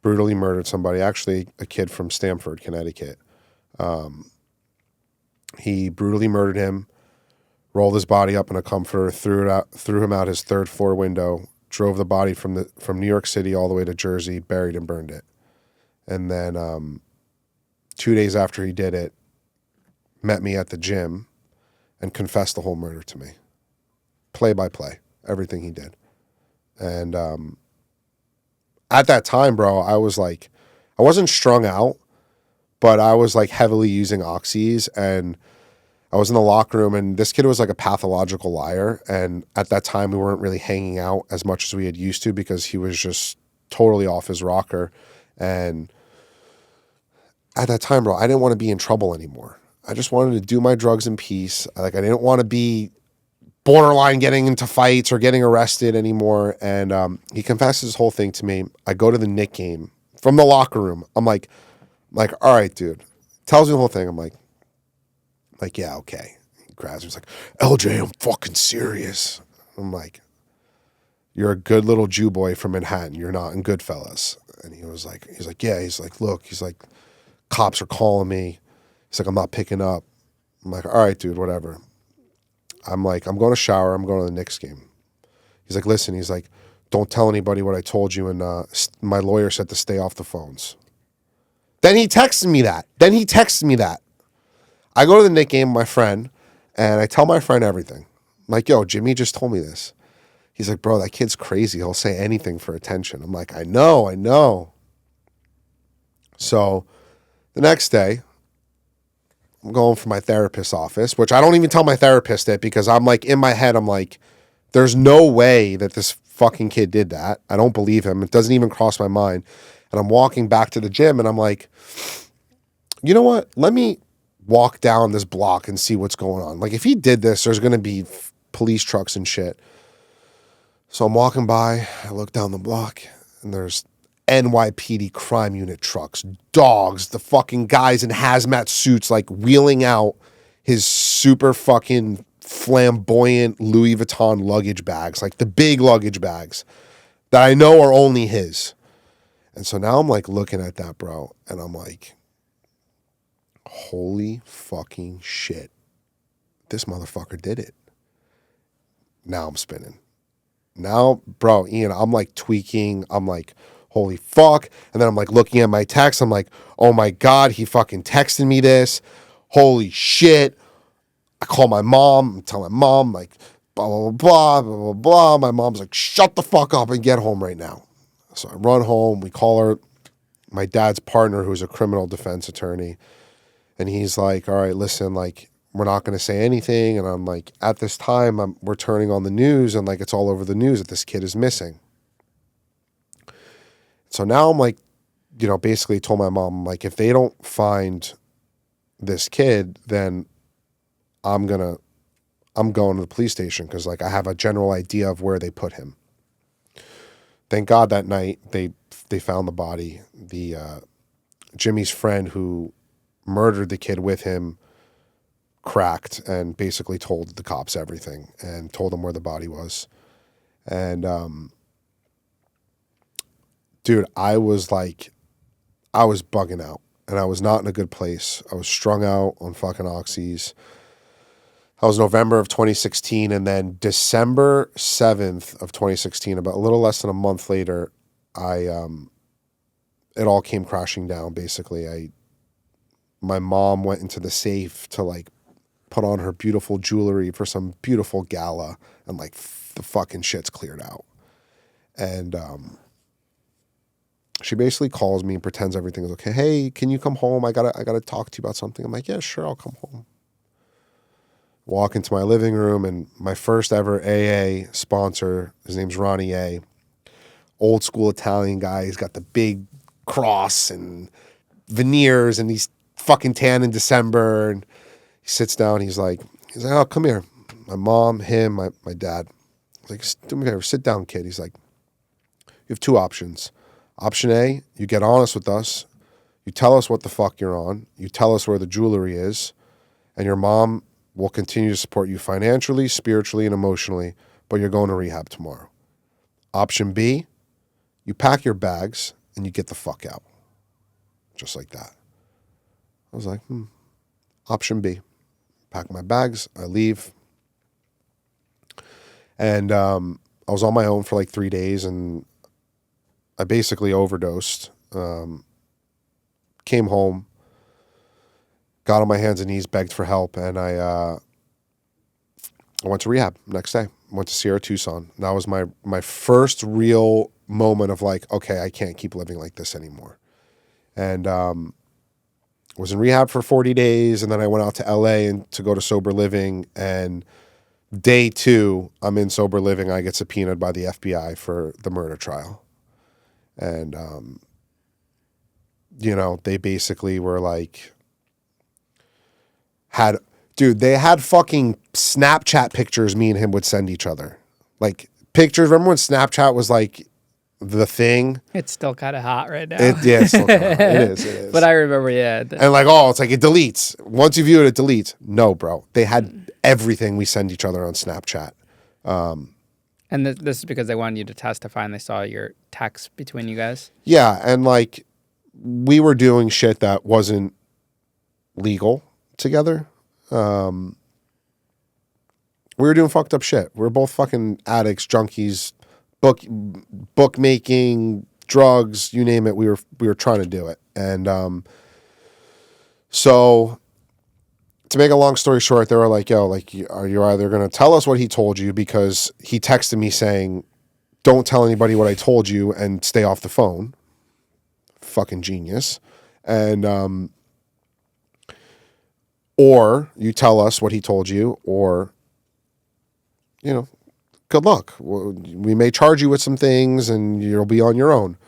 Speaker 1: brutally murdered somebody, actually a kid from Stamford, Connecticut. He brutally murdered him, rolled his body up in a comforter, threw him out his third floor window, drove the body from New York City all the way to Jersey, buried and burned it. And then 2 days after he did it, met me at the gym and confessed the whole murder to me. Play by play, everything he did. And at that time, bro, I was like, I wasn't strung out, but I was like heavily using oxys, and I was in the locker room, and this kid was like a pathological liar. And at that time, we weren't really hanging out as much as we had used to because he was just totally off his rocker. And at that time, bro, I didn't want to be in trouble anymore. I just wanted to do my drugs in peace. Like, I didn't want to be borderline getting into fights or getting arrested anymore. And he confessed his whole thing to me. I go to the Knick game from the locker room. I'm like, all right, dude. Tells me the whole thing. I'm like, yeah, okay. He grabs me. He's like, LJ, I'm fucking serious. I'm like, you're a good little Jew boy from Manhattan. You're not in Goodfellas. And he's like, yeah. He's like, look, he's like, cops are calling me. He's like, I'm not picking up. I'm like, all right, dude, whatever. I'm like, I'm going to shower. I'm going to the Knicks game. He's like, listen, he's like, don't tell anybody what I told you. And my lawyer said to stay off the phones. Then he texted me that. I go to the Knicks game with my friend, and I tell my friend everything. I'm like, yo, Jimmy just told me this. He's like, bro, that kid's crazy. He'll say anything for attention. I'm like, I know. So the next day, I'm going for my therapist's office, which I don't even tell my therapist it because I'm like, in my head, I'm like, there's no way that this fucking kid did that. I don't believe him. It doesn't even cross my mind. And I'm walking back to the gym, and I'm like, you know what? Let me walk down this block and see what's going on. Like, if he did this, there's going to be police trucks and shit. So I'm walking by, I look down the block, and there's NYPD crime unit trucks, dogs, the fucking guys in hazmat suits, like wheeling out his super fucking flamboyant Louis Vuitton luggage bags, like the big luggage bags that I know are only his. And so now I'm like looking at that, bro, and I'm like, holy fucking shit. This motherfucker did it. Now I'm spinning. Now, bro, Ian, I'm like tweaking. I'm like, holy fuck. And then I'm like looking at my text. I'm like, oh my God, he fucking texted me this. Holy shit. I call my mom. I'm telling my mom, like, blah, blah, blah, blah, blah, blah. My mom's like, shut the fuck up and get home right now. So I run home. We call her, my dad's partner, who's a criminal defense attorney. And he's like, all right, listen, like, we're not going to say anything. And I'm like, at this time, we're turning on the news, and like, it's all over the news that this kid is missing. So now I'm like, basically told my mom, like, if they don't find this kid, then I'm going to the police station because, like, I have a general idea of where they put him. Thank God that night they found the body. The Jimmy's friend who murdered the kid with him cracked and basically told the cops everything and told them where the body was. And dude, I was bugging out, and I was not in a good place. I was strung out on fucking oxys. That was November of 2016, and then December 7th of 2016, about a little less than a month later, it all came crashing down. Basically, my mom went into the safe to like put on her beautiful jewelry for some beautiful gala, and like the fucking shit's cleared out. And she basically calls me and pretends everything is okay. Hey, can you come home? I gotta talk to you about something. I'm like, yeah, sure, I'll come home. Walk into my living room, and my first ever AA sponsor, his name's Ronnie A. Old school Italian guy. He's got the big cross and veneers, and he's fucking tan in December. And he sits down. He's like, oh, come here. My mom, him, my dad. I was like, do me a favor, sit down, kid. He's like, you have two options. Option A, you get honest with us. You tell us what the fuck you're on. You tell us where the jewelry is. And your mom will continue to support you financially, spiritually, and emotionally. But you're going to rehab tomorrow. Option B, you pack your bags and you get the fuck out. Just like that. I was like, Option B. Pack my bags, I leave. And I was on my own for like 3 days, and I basically overdosed. Came home, got on my hands and knees, begged for help, and I went to rehab the next day. Went to Sierra Tucson. That was my first real moment of like, okay, I can't keep living like this anymore. And was in rehab for 40 days, and then I went out to LA and to go to sober living. And day 2, I'm in sober living. I get subpoenaed by the FBI for the murder trial. And, they basically were like, they had fucking Snapchat pictures me and him would send each other. Like pictures. Remember when Snapchat was like the thing?
Speaker 2: It's still kind of hot right now.
Speaker 1: It's still kind of hot. It is.
Speaker 2: But I remember, yeah.
Speaker 1: And like, it's like it deletes. Once you view it, it deletes. No, bro. They had everything we send each other on Snapchat.
Speaker 2: And this is because they wanted you to testify and they saw your texts between you guys?
Speaker 1: Yeah, and like we were doing shit that wasn't legal together. We were doing fucked up shit. We were both fucking addicts, junkies, bookmaking, drugs, you name it. We were trying to do it. And so to make a long story short, they were like, yo, like, are you either going to tell us what he told you? Because he texted me saying, don't tell anybody what I told you and stay off the phone. Fucking genius. And, or you tell us what he told you, or, good luck. We may charge you with some things and you'll be on your own.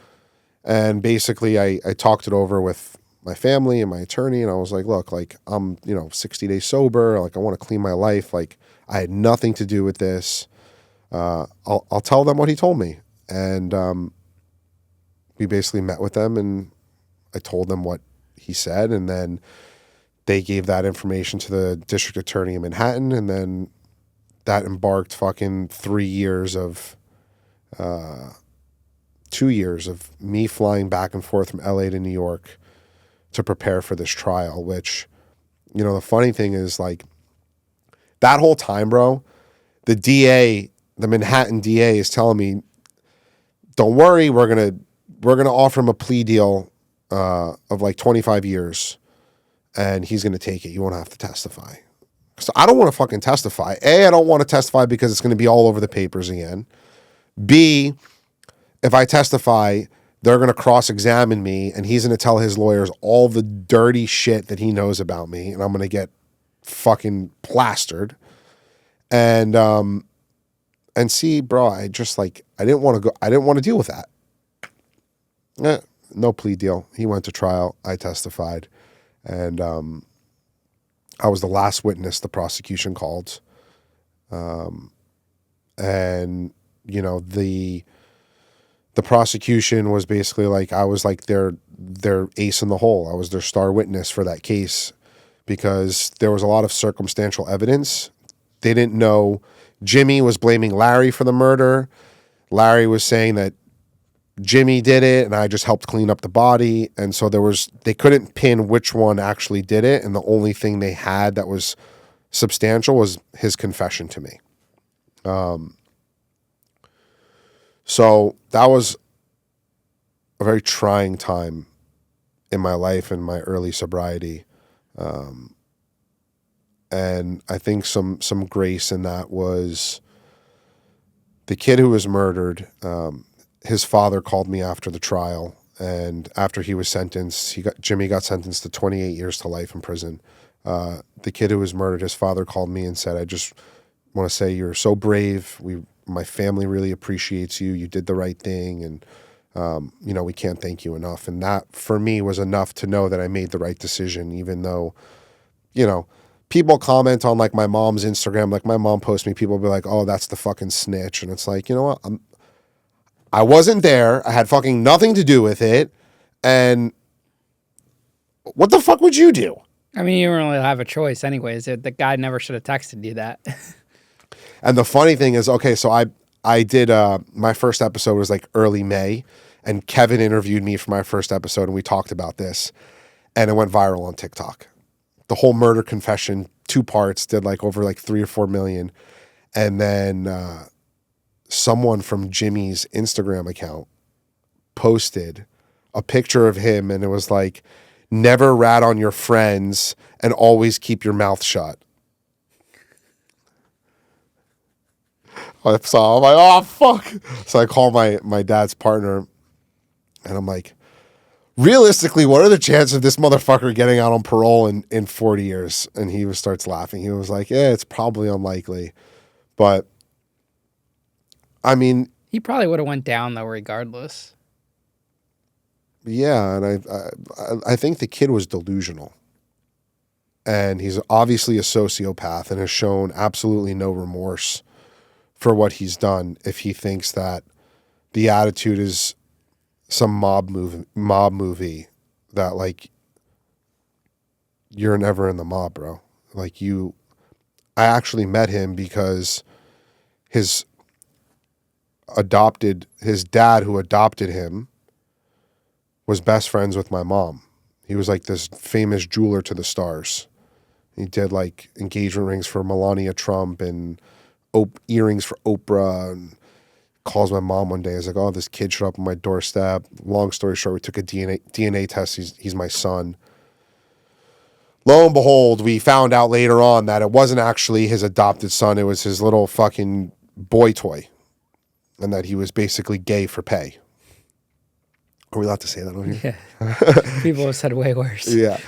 Speaker 1: And basically I talked it over with my family and my attorney, and I was like, look, like I'm, 60 days sober. Like I want to clean my life. Like I had nothing to do with this. I'll tell them what he told me. And we basically met with them, and I told them what he said, and then they gave that information to the district attorney in Manhattan, and then that embarked fucking 3 years of 2 years of me flying back and forth from LA to New York to prepare for this trial, which, the funny thing is, like, that whole time, bro, the DA, the Manhattan DA is telling me, don't worry, we're going to offer him a plea deal of like 25 years, and he's going to take it. You won't have to testify. So I don't want to fucking testify. A, I don't want to testify because it's going to be all over the papers again. B, if I testify, they're going to cross-examine me, and he's going to tell his lawyers all the dirty shit that he knows about me, and I'm going to get fucking plastered. And see, bro, I didn't want to deal with that. No plea deal. He went to trial. I testified. And I was the last witness the prosecution called. And, the prosecution was basically like, I was like their ace in the hole. I was their star witness for that case because there was a lot of circumstantial evidence. They didn't know Jimmy was blaming Larry for the murder. Larry was saying that Jimmy did it and I just helped clean up the body. And so they couldn't pin which one actually did it. And the only thing they had that was substantial was his confession to me. So that was a very trying time in my life and my early sobriety. And I think some grace in that was the kid who was murdered. His father called me after the trial, and after he was sentenced, Jimmy got sentenced to 28 years to life in prison. The kid who was murdered, his father called me and said, I just want to say you're so brave. My family really appreciates you. You did the right thing. And, we can't thank you enough. And that for me was enough to know that I made the right decision, even though, people comment on like my mom's Instagram, like my mom posts me, people be like, oh, that's the fucking snitch. And it's like, you know what? I wasn't there. I had fucking nothing to do with it. And what the fuck would you do?
Speaker 2: I mean, you don't really have a choice anyways. The guy never should have texted you that.
Speaker 1: And the funny thing is, okay, so I did, my first episode was like early May, and Kevin interviewed me for my first episode, and we talked about this, and it went viral on TikTok. The whole murder confession, 2 parts, did like over like 3 or 4 million. And then someone from Jimmy's Instagram account posted a picture of him, and it was like, never rat on your friends and always keep your mouth shut. So I'm like, oh, fuck. So I call my dad's partner, and I'm like, realistically, what are the chances of this motherfucker getting out on parole in 40 years? And he starts laughing. He was like, yeah, it's probably unlikely. But, I mean...
Speaker 2: He probably would have went down, though, regardless.
Speaker 1: Yeah, and I think the kid was delusional. And he's obviously a sociopath and has shown absolutely no remorse for what he's done if he thinks that the attitude is some mob movie that, like, you're never in the mob, bro. Like, I actually met him because his dad who adopted him was best friends with my mom. He was like this famous jeweler to the stars. He did like engagement rings for Melania Trump and earrings for Oprah, and calls my mom one day. He's like, oh, this kid showed up on my doorstep. Long story short, we took a DNA test. He's my son. Lo and behold, we found out later on that it wasn't actually his adopted son. It was his little fucking boy toy, and that he was basically gay for pay. Are we allowed to say that on here?
Speaker 2: Yeah. People have said way worse.
Speaker 1: Yeah.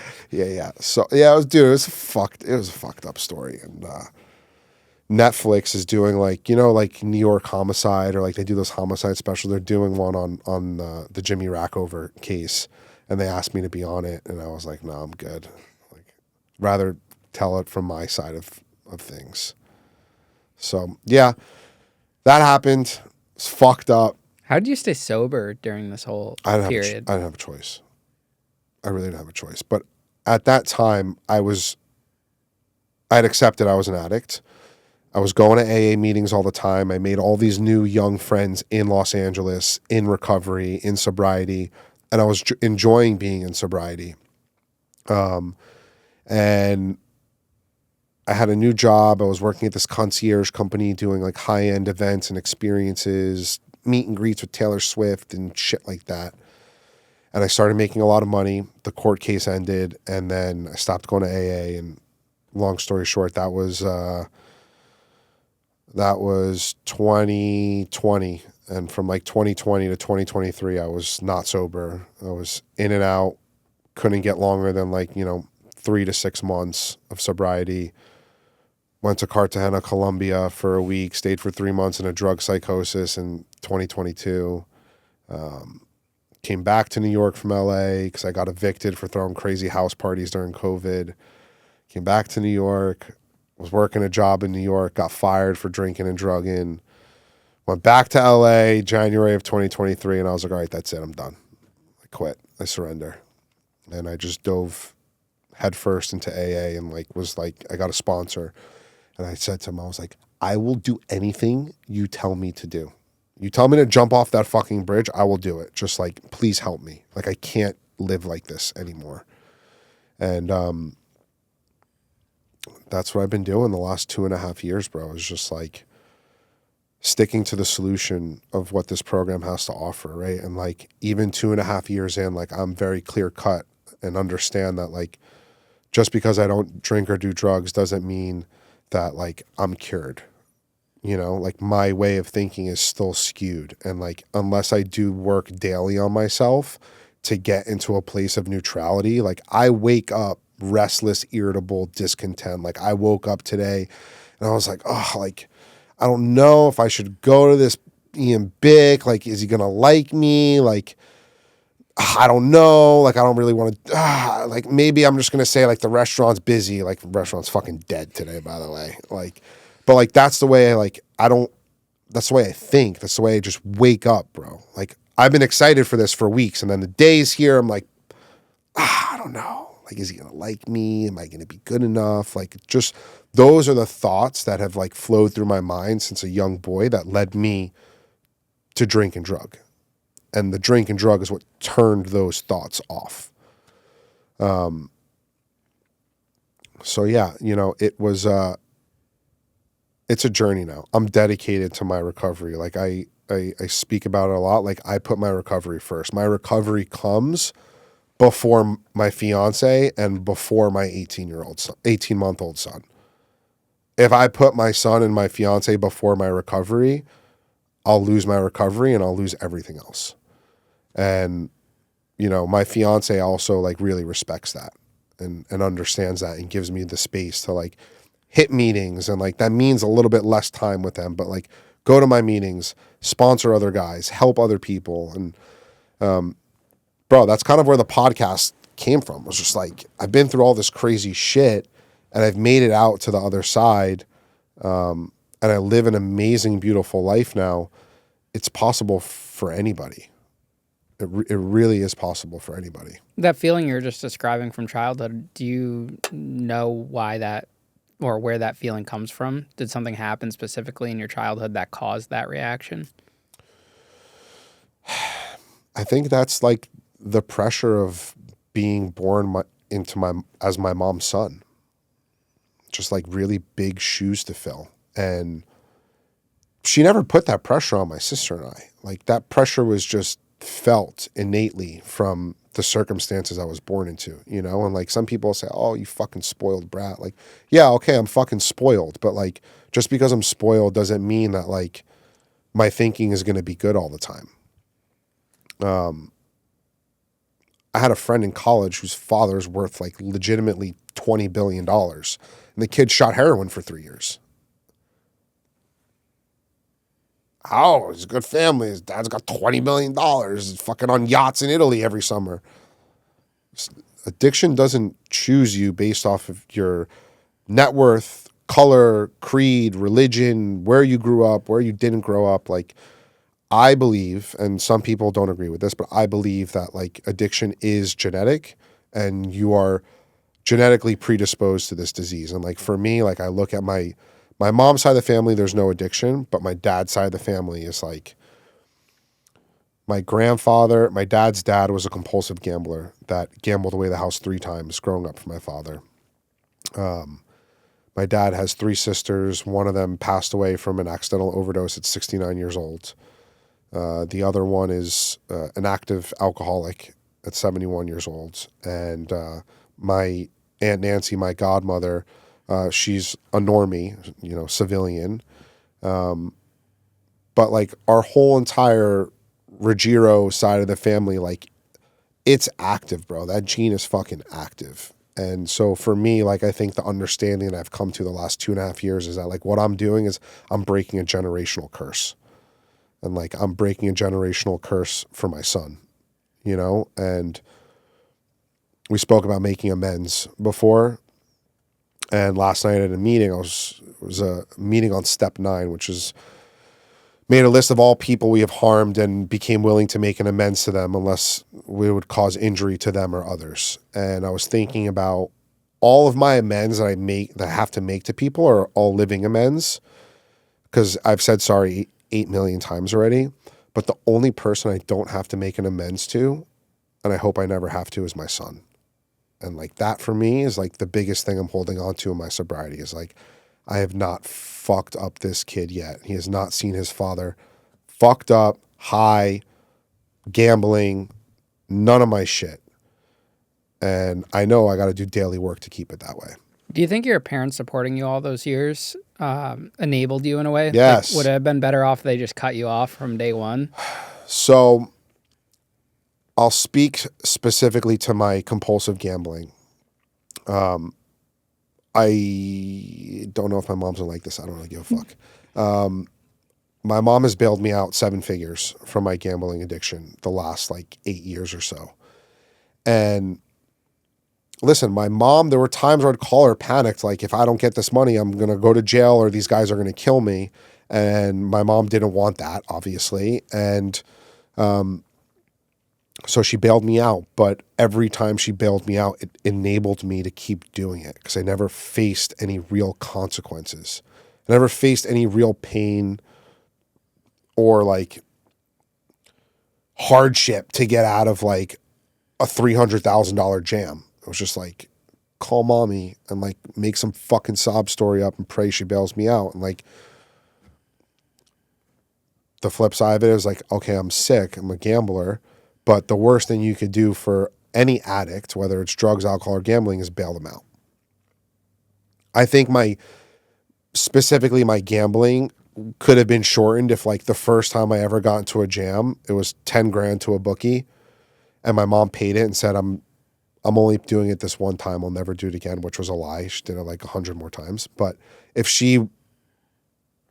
Speaker 1: So yeah, it was a fucked up story. And Netflix is doing like New York Homicide, or like they do those homicide specials. They're doing one on the Jimmy Rackover case, and they asked me to be on it, and I was like, no, I'm good. Like, rather tell it from my side of things. So yeah, that happened. It's fucked up.
Speaker 2: How did you stay sober during this whole period?
Speaker 1: I didn't have a choice. I really didn't have a choice. But at that time, I had accepted I was an addict. I was going to AA meetings all the time. I made all these new young friends in Los Angeles, in recovery, in sobriety, and I was enjoying being in sobriety. And I had a new job. I was working at this concierge company doing like high-end events and experiences, meet and greets with Taylor Swift and shit like that. And I started making a lot of money. The court case ended, and then I stopped going to AA. And long story short, that was 2020. And from like 2020 to 2023, I was not sober. I was in and out. Couldn't get longer than 3 to 6 months of sobriety. Went to Cartagena, Colombia for a week, stayed for 3 months in a drug psychosis in 2022. Came back to New York from LA because I got evicted for throwing crazy house parties during COVID. Came back to New York, was working a job in New York, got fired for drinking and drugging. Went back to LA January of 2023, and I was like, all right, that's it, I'm done. I quit, I surrender. And I just dove headfirst into AA and was like, I got a sponsor. And I said to him, I was like, I will do anything you tell me to do. You tell me to jump off that fucking bridge, I will do it. Just please help me. I can't live like this anymore. And that's what I've been doing the last 2.5 years, bro. Is just sticking to the solution of what this program has to offer, right? And even 2.5 years in, I'm very clear cut and understand that just because I don't drink or do drugs doesn't mean that I'm cured. My way of thinking is still skewed. And unless I do work daily on myself to get into a place of neutrality, I wake up restless, irritable, discontent. Like I woke up today and I was like, oh, like, I don't know if I should go to this Ian Bick. Like, is he going to like me? Like, I don't know. Like, I don't really want to, like, maybe I'm just going to say like the restaurant's busy. Like the restaurant's fucking dead today, by the way. Like, but like, that's the way that's the way I think. That's the way I just wake up, bro. Like I've been excited for this for weeks. And then the days here, I'm like, I don't know. Like, is he going to like me? Am I going to be good enough? Like, just those are the thoughts that have like flowed through my mind since a young boy that led me to drink and drug. And the drink and drug is what turned those thoughts off. So yeah, you know, it's a journey now. I'm dedicated to my recovery. Like I speak about it a lot. Like I put my recovery first. My recovery comes before my fiance and before my 18-month-old son. If I put my son and my fiance before my recovery, I'll lose my recovery and I'll lose everything else. And, you know, my fiance also like really respects that and understands that and gives me the space to like hit meetings. And like, that means a little bit less time with them, but like go to my meetings, sponsor other guys, help other people. And, bro, that's kind of where the podcast came from. It was just like, I've been through all this crazy shit and I've made it out to the other side. And I live an amazing, beautiful life now. It's possible for anybody. It really is possible for anybody.
Speaker 2: That feeling you're just describing from childhood, do you know why that or where that feeling comes from? Did something happen specifically in your childhood that caused that reaction?
Speaker 1: I think that's like the pressure of being born as my mom's son. Just like really big shoes to fill. And she never put that pressure on my sister and I. Like that pressure was just felt innately from the circumstances I was born into, you know? And like some people say, oh, you fucking spoiled brat. Like, yeah, okay, I'm fucking spoiled. But like, just because I'm spoiled doesn't mean that like my thinking is going to be good all the time. I had a friend in college whose father's worth like legitimately $20 billion. And the kid shot heroin for 3 years. Oh, it's a good family. His dad's got $20 million. He's fucking on yachts in Italy every summer. Addiction doesn't choose you based off of your net worth, color, creed, religion, where you grew up, where you didn't grow up. Like, I believe, and some people don't agree with this, but I believe that like addiction is genetic and you are genetically predisposed to this disease. And like for me, like I look at my mom's side of the family, there's no addiction, but my dad's side of the family is like my dad's dad was a compulsive gambler that gambled away the house 3 times growing up for my father. My dad has 3 sisters. One of them passed away from an accidental overdose at 69 years old. The other one is an active alcoholic at 71 years old. And my Aunt Nancy, my godmother, she's a normie, you know, civilian. But like our whole entire Ruggiero side of the family, like it's active, bro. That gene is fucking active. And so for me, like I think the understanding that I've come to the last 2.5 years is that like what I'm doing is I'm breaking a generational curse. And like I'm breaking a generational curse for my son, you know? And we spoke about making amends before. And last night at a meeting, it was a meeting on step 9, which is made a list of all people we have harmed and became willing to make an amends to them unless we would cause injury to them or others. And I was thinking about all of my amends that I have to make to people are all living amends because I've said sorry 8 million times already. But the only person I don't have to make an amends to, and I hope I never have to, is my son. And like that for me is like the biggest thing I'm holding on to in my sobriety is like, I have not fucked up this kid yet. He has not seen his father fucked up, high, gambling, none of my shit. And I know I got to do daily work to keep it that way.
Speaker 2: Do you think your parents supporting you all those years enabled you in a way?
Speaker 1: Yes.
Speaker 2: Like, would it have been better off if they just cut you off from day one?
Speaker 1: So I'll speak specifically to my compulsive gambling. I don't know if my mom's gonna like this. I don't really give a fuck. My mom has bailed me out 7 figures from my gambling addiction the last like 8 years or so. And listen, my mom, there were times where I'd call her panicked, like if I don't get this money, I'm going to go to jail or these guys are going to kill me. And my mom didn't want that, obviously. And so she bailed me out. But every time she bailed me out, it enabled me to keep doing it because I never faced any real consequences. I never faced any real pain or like hardship to get out of like a $300,000 jam. It was just like, call mommy and like make some fucking sob story up and pray she bails me out. And like the flip side of it is like, okay, I'm sick. I'm a gambler. But the worst thing you could do for any addict, whether it's drugs, alcohol, or gambling, is bail them out. I think specifically my gambling could have been shortened if like the first time I ever got into a jam, it was 10 grand to a bookie and my mom paid it and said, I'm only doing it this one time. I'll never do it again, which was a lie. She did it like 100 more times. But if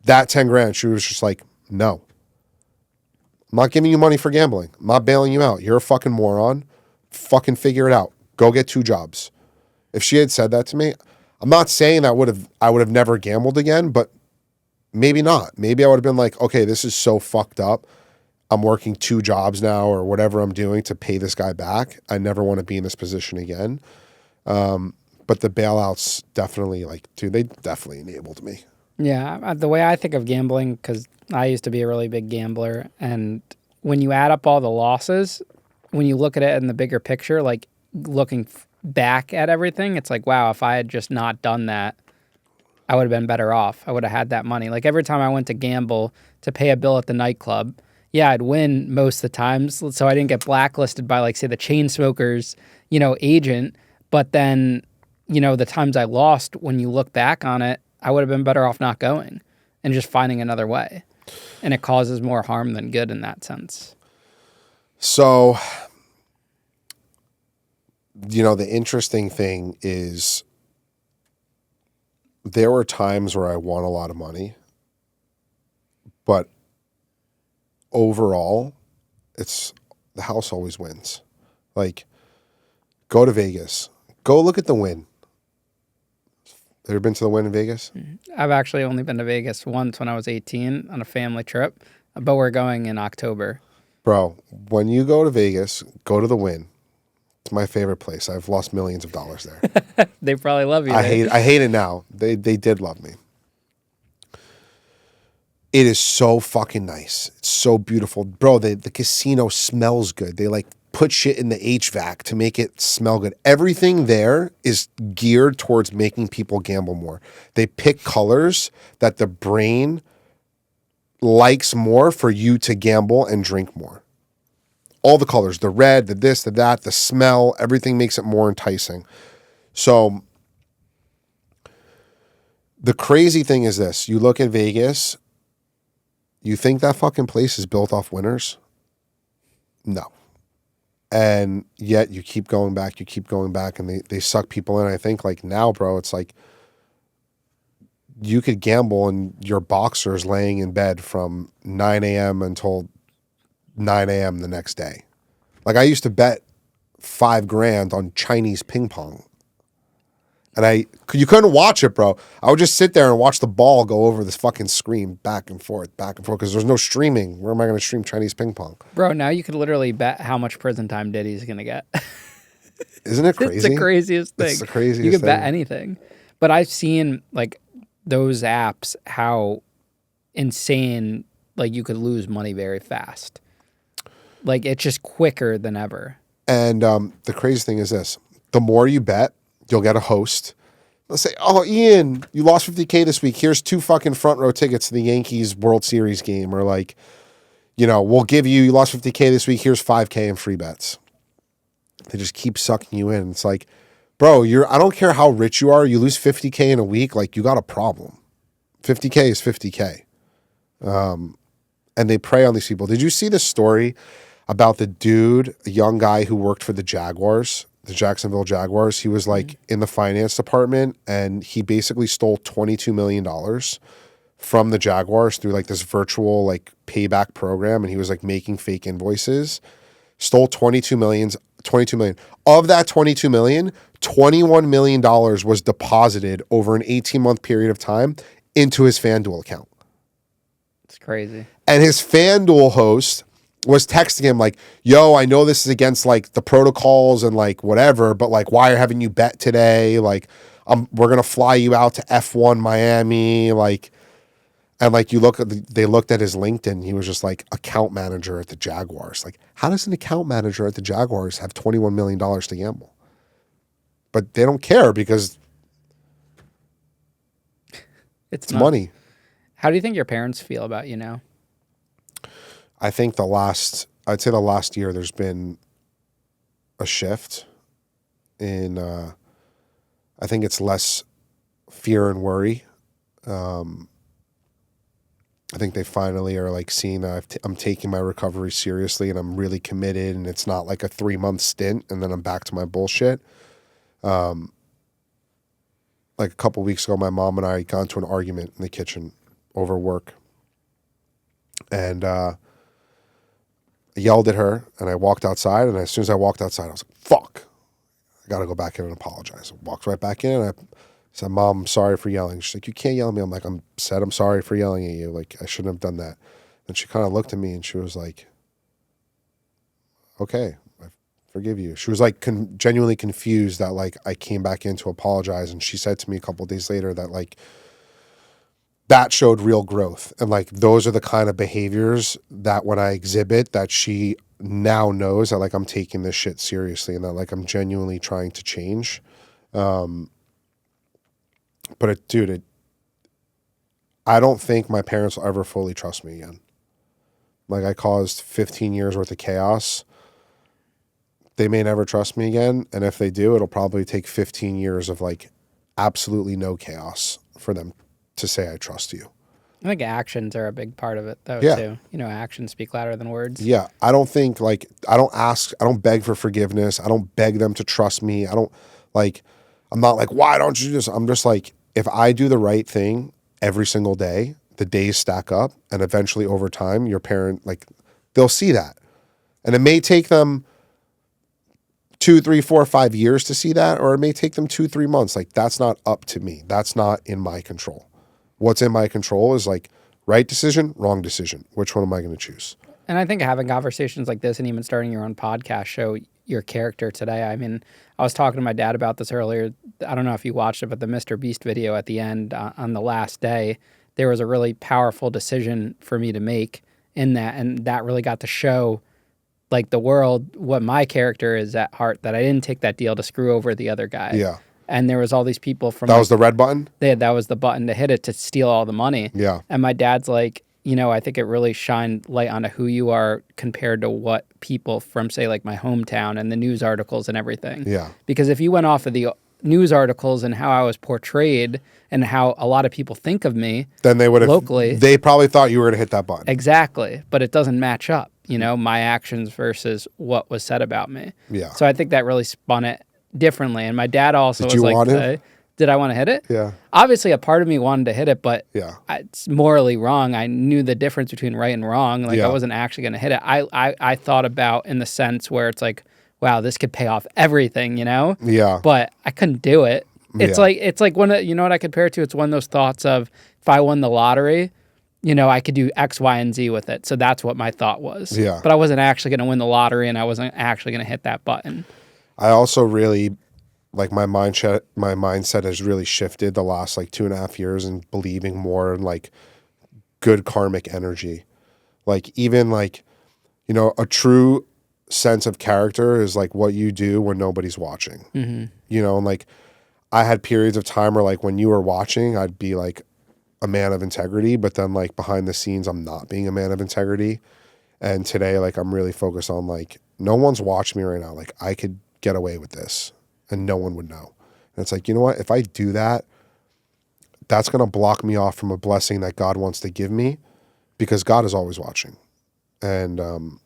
Speaker 1: that 10 grand, she was just like, no, I'm not giving you money for gambling. I'm not bailing you out. You're a fucking moron. Fucking figure it out. Go get 2 jobs. If she had said that to me, I'm not saying I would have never gambled again, but maybe not. Maybe I would have been like, okay, this is so fucked up. I'm working 2 jobs now or whatever I'm doing to pay this guy back. I never want to be in this position again. But the bailouts definitely dude, they definitely enabled me.
Speaker 2: Yeah, the way I think of gambling, because I used to be a really big gambler, and when you add up all the losses, when you look at it in the bigger picture, like looking back at everything, it's like, wow, if I had just not done that, I would have been better off. I would have had that money. Like every time I went to gamble to pay a bill at the nightclub, yeah, I'd win most of the times, so I didn't get blacklisted by, like, say, the chain smokers, agent. But then, the times I lost, when you look back on it, I would have been better off not going and just finding another way. And it causes more harm than good in that sense.
Speaker 1: So, the interesting thing is there were times where I won a lot of money, but overall, it's the house always wins. Like, go to Vegas. Go look at the Wynn. Ever been to the Wynn in Vegas?
Speaker 2: I've actually only been to Vegas once when I was 18 on a family trip, but we're going in October.
Speaker 1: Bro, when you go to Vegas, go to the Wynn. It's my favorite place. I've lost millions of dollars there.
Speaker 2: They probably love you.
Speaker 1: I hate it now. They did love me. It is so fucking nice. It's so beautiful. Bro, the casino smells good. They put shit in the HVAC to make it smell good. Everything there is geared towards making people gamble more. They pick colors that the brain likes more for you to gamble and drink more. All the colors, the red, the this, the that, the smell, everything makes it more enticing. So the crazy thing is this. You look at Vegas, you think that fucking place is built off winners? No. And yet you keep going back, and they suck people in. I think now, bro, it's like you could gamble and your boxer's laying in bed from 9 a.m. until 9 a.m. the next day. I used to bet $5,000 on Chinese ping pong. And you couldn't watch it, bro. I would just sit there and watch the ball go over this fucking screen back and forth, because there's no streaming. Where am I going to stream Chinese ping pong?
Speaker 2: Bro, now you could literally bet how much prison time Diddy's going to get.
Speaker 1: Isn't it crazy?
Speaker 2: It's the craziest thing.
Speaker 1: It's the craziest thing.
Speaker 2: You can bet anything. But I've seen, those apps, how insane, you could lose money very fast. It's just quicker than ever.
Speaker 1: And the crazy thing is this. The more you bet, you'll get a host. Let's say, oh, Ian, you lost $50K this week. Here's 2 fucking front row tickets to the Yankees World Series game. Or we'll give you lost $50K this week. Here's $5K in free bets. They just keep sucking you in. It's like, bro, I don't care how rich you are. You lose $50K in a week. You got a problem. $50K is $50K. And they prey on these people. Did you see the story about the dude, a young guy who worked for the Jaguars, the Jacksonville Jaguars. He was like in the finance department, and he basically stole $22 million from the Jaguars through like this virtual like payback program. And he was like making fake invoices, stole 22 million. Of that 22 million, $21 million was deposited over an 18-month period of time into his FanDuel account.
Speaker 2: It's crazy.
Speaker 1: And his FanDuel host was texting him like, yo, I know this is against like the protocols and like whatever, but like, why haven't you bet today? Like, we're going to fly you out to F1 Miami. Like, and like they looked at his LinkedIn. He was just like account manager at the Jaguars. Like, how does an account manager at the Jaguars have $21 million to gamble? But they don't care because it's money.
Speaker 2: How do you think your parents feel about you now?
Speaker 1: I think I'd say the last year there's been a shift in, I think it's less fear and worry. I think they finally are like seeing that I'm taking my recovery seriously and I'm really committed, and it's not like a 3-month stint and then I'm back to my bullshit. Like a couple weeks ago, my mom and I got into an argument in the kitchen over work. And, I yelled at her and I walked outside, and as soon as I walked outside, I was like, fuck, I got to go back in and apologize. I walked right back in and I said, Mom, I'm sorry for yelling. She's like, you can't yell at me. I'm like, I'm sorry for yelling at you. Like, I shouldn't have done that. And she kind of looked at me and she was like, okay, I forgive you. She was like genuinely confused that like I came back in to apologize. And she said to me a couple of days later that like, that showed real growth. And like, those are the kind of behaviors that when I exhibit, that she now knows that like I'm taking this shit seriously and that like I'm genuinely trying to change. But I don't think my parents will ever fully trust me again. Like, I caused 15 years worth of chaos. They may never trust me again. And if they do, it'll probably take 15 years of like absolutely no chaos for them to say I trust you.
Speaker 2: I think actions are a big part of it though, too. You know, actions speak louder than words.
Speaker 1: Yeah. I don't think like, I don't beg for forgiveness. I don't beg them to trust me. I'm not like, why don't you just, I'm just like, if I do the right thing every single day, the days stack up, and eventually over time, your parent, like, they'll see that. And it may take them 2, 3, 4, 5 years to see that, or it may take them 2, 3 months. Like, that's not up to me. That's not in my control. What's in my control is like right decision, wrong decision. Which one am I going to choose?
Speaker 2: And I think having conversations like this and even starting your own podcast show your character today. I mean, I was talking to my dad about this earlier. I don't know if you watched it, but the Mr. Beast video at the end on the last day, there was a really powerful decision for me to make in that. And that really got to show like the world what my character is at heart, that I didn't take that deal to screw over the other guy.
Speaker 1: Yeah.
Speaker 2: And there was all these people from...
Speaker 1: That was the red button?
Speaker 2: That was the button to hit it to steal all the money.
Speaker 1: Yeah.
Speaker 2: And my dad's like, you know, I think it really shined light onto who you are compared to what people from, say, like my hometown and the news articles and everything.
Speaker 1: Yeah.
Speaker 2: Because if you went off of the news articles and how I was portrayed and how a lot of people think of me,
Speaker 1: then they would have
Speaker 2: locally,
Speaker 1: they probably thought you were going to hit that button.
Speaker 2: Exactly. But it doesn't match up, you know, my actions versus what was said about me.
Speaker 1: Yeah.
Speaker 2: So I think that really spun it differently. And my dad also was like, did I want to hit it?
Speaker 1: Yeah.
Speaker 2: Obviously, a part of me wanted to hit it, but
Speaker 1: yeah,
Speaker 2: it's morally wrong. I knew the difference between right and wrong. Like, I wasn't actually going to hit it. I thought about in the sense where it's like, wow, this could pay off everything, you know?
Speaker 1: Yeah.
Speaker 2: But I couldn't do it. It's like one of, you know what I compare it to? It's one of those thoughts of if I won the lottery, you know, I could do X, Y, and Z with it. So that's what my thought was.
Speaker 1: Yeah.
Speaker 2: But I wasn't actually going to win the lottery, and I wasn't actually going to hit that button.
Speaker 1: I also really, like, my mindset has really shifted the last, like, 2.5 years in believing more in, like, good karmic energy. Like, even, like, you know, a true sense of character is, like, what you do when nobody's watching.
Speaker 2: Mm-hmm.
Speaker 1: You know, and, like, I had periods of time where, like, when you were watching, I'd be, like, a man of integrity, but then, like, behind the scenes, I'm not being a man of integrity. And today, like, I'm really focused on, like, no one's watching me right now. Like, I could get away with this and no one would know. And it's like, you know what? If I do that, that's going to block me off from a blessing that God wants to give me, because God is always watching. And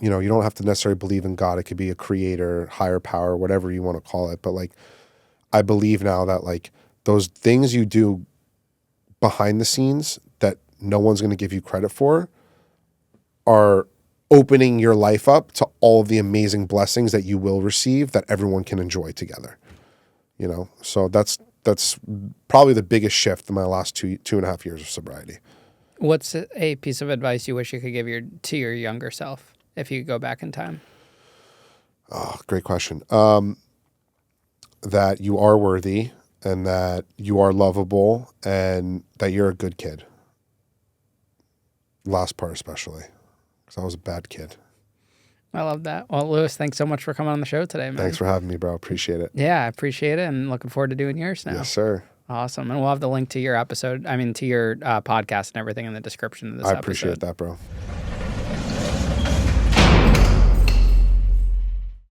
Speaker 1: you know, you don't have to necessarily believe in God. It could be a creator, higher power, whatever you want to call it. But like, I believe now that like those things you do behind the scenes that no one's going to give you credit for are opening your life up to all of the amazing blessings that you will receive that everyone can enjoy together. You know, so that's probably the biggest shift in my last 2.5 years of sobriety.
Speaker 2: What's a piece of advice you wish you could give to your younger self if you could go back in time?
Speaker 1: Oh, great question. That you are worthy and that you are lovable and that you're a good kid. Last part especially, because I was a bad kid.
Speaker 2: I love that. Well, Louis, thanks so much for coming on the show today, man.
Speaker 1: Thanks for having me, bro. Appreciate it.
Speaker 2: Yeah, I appreciate it, and looking forward to doing yours now.
Speaker 1: Yes, sir.
Speaker 2: Awesome. And we'll have the link to your podcast and everything in the description of this episode.
Speaker 1: I appreciate that, bro.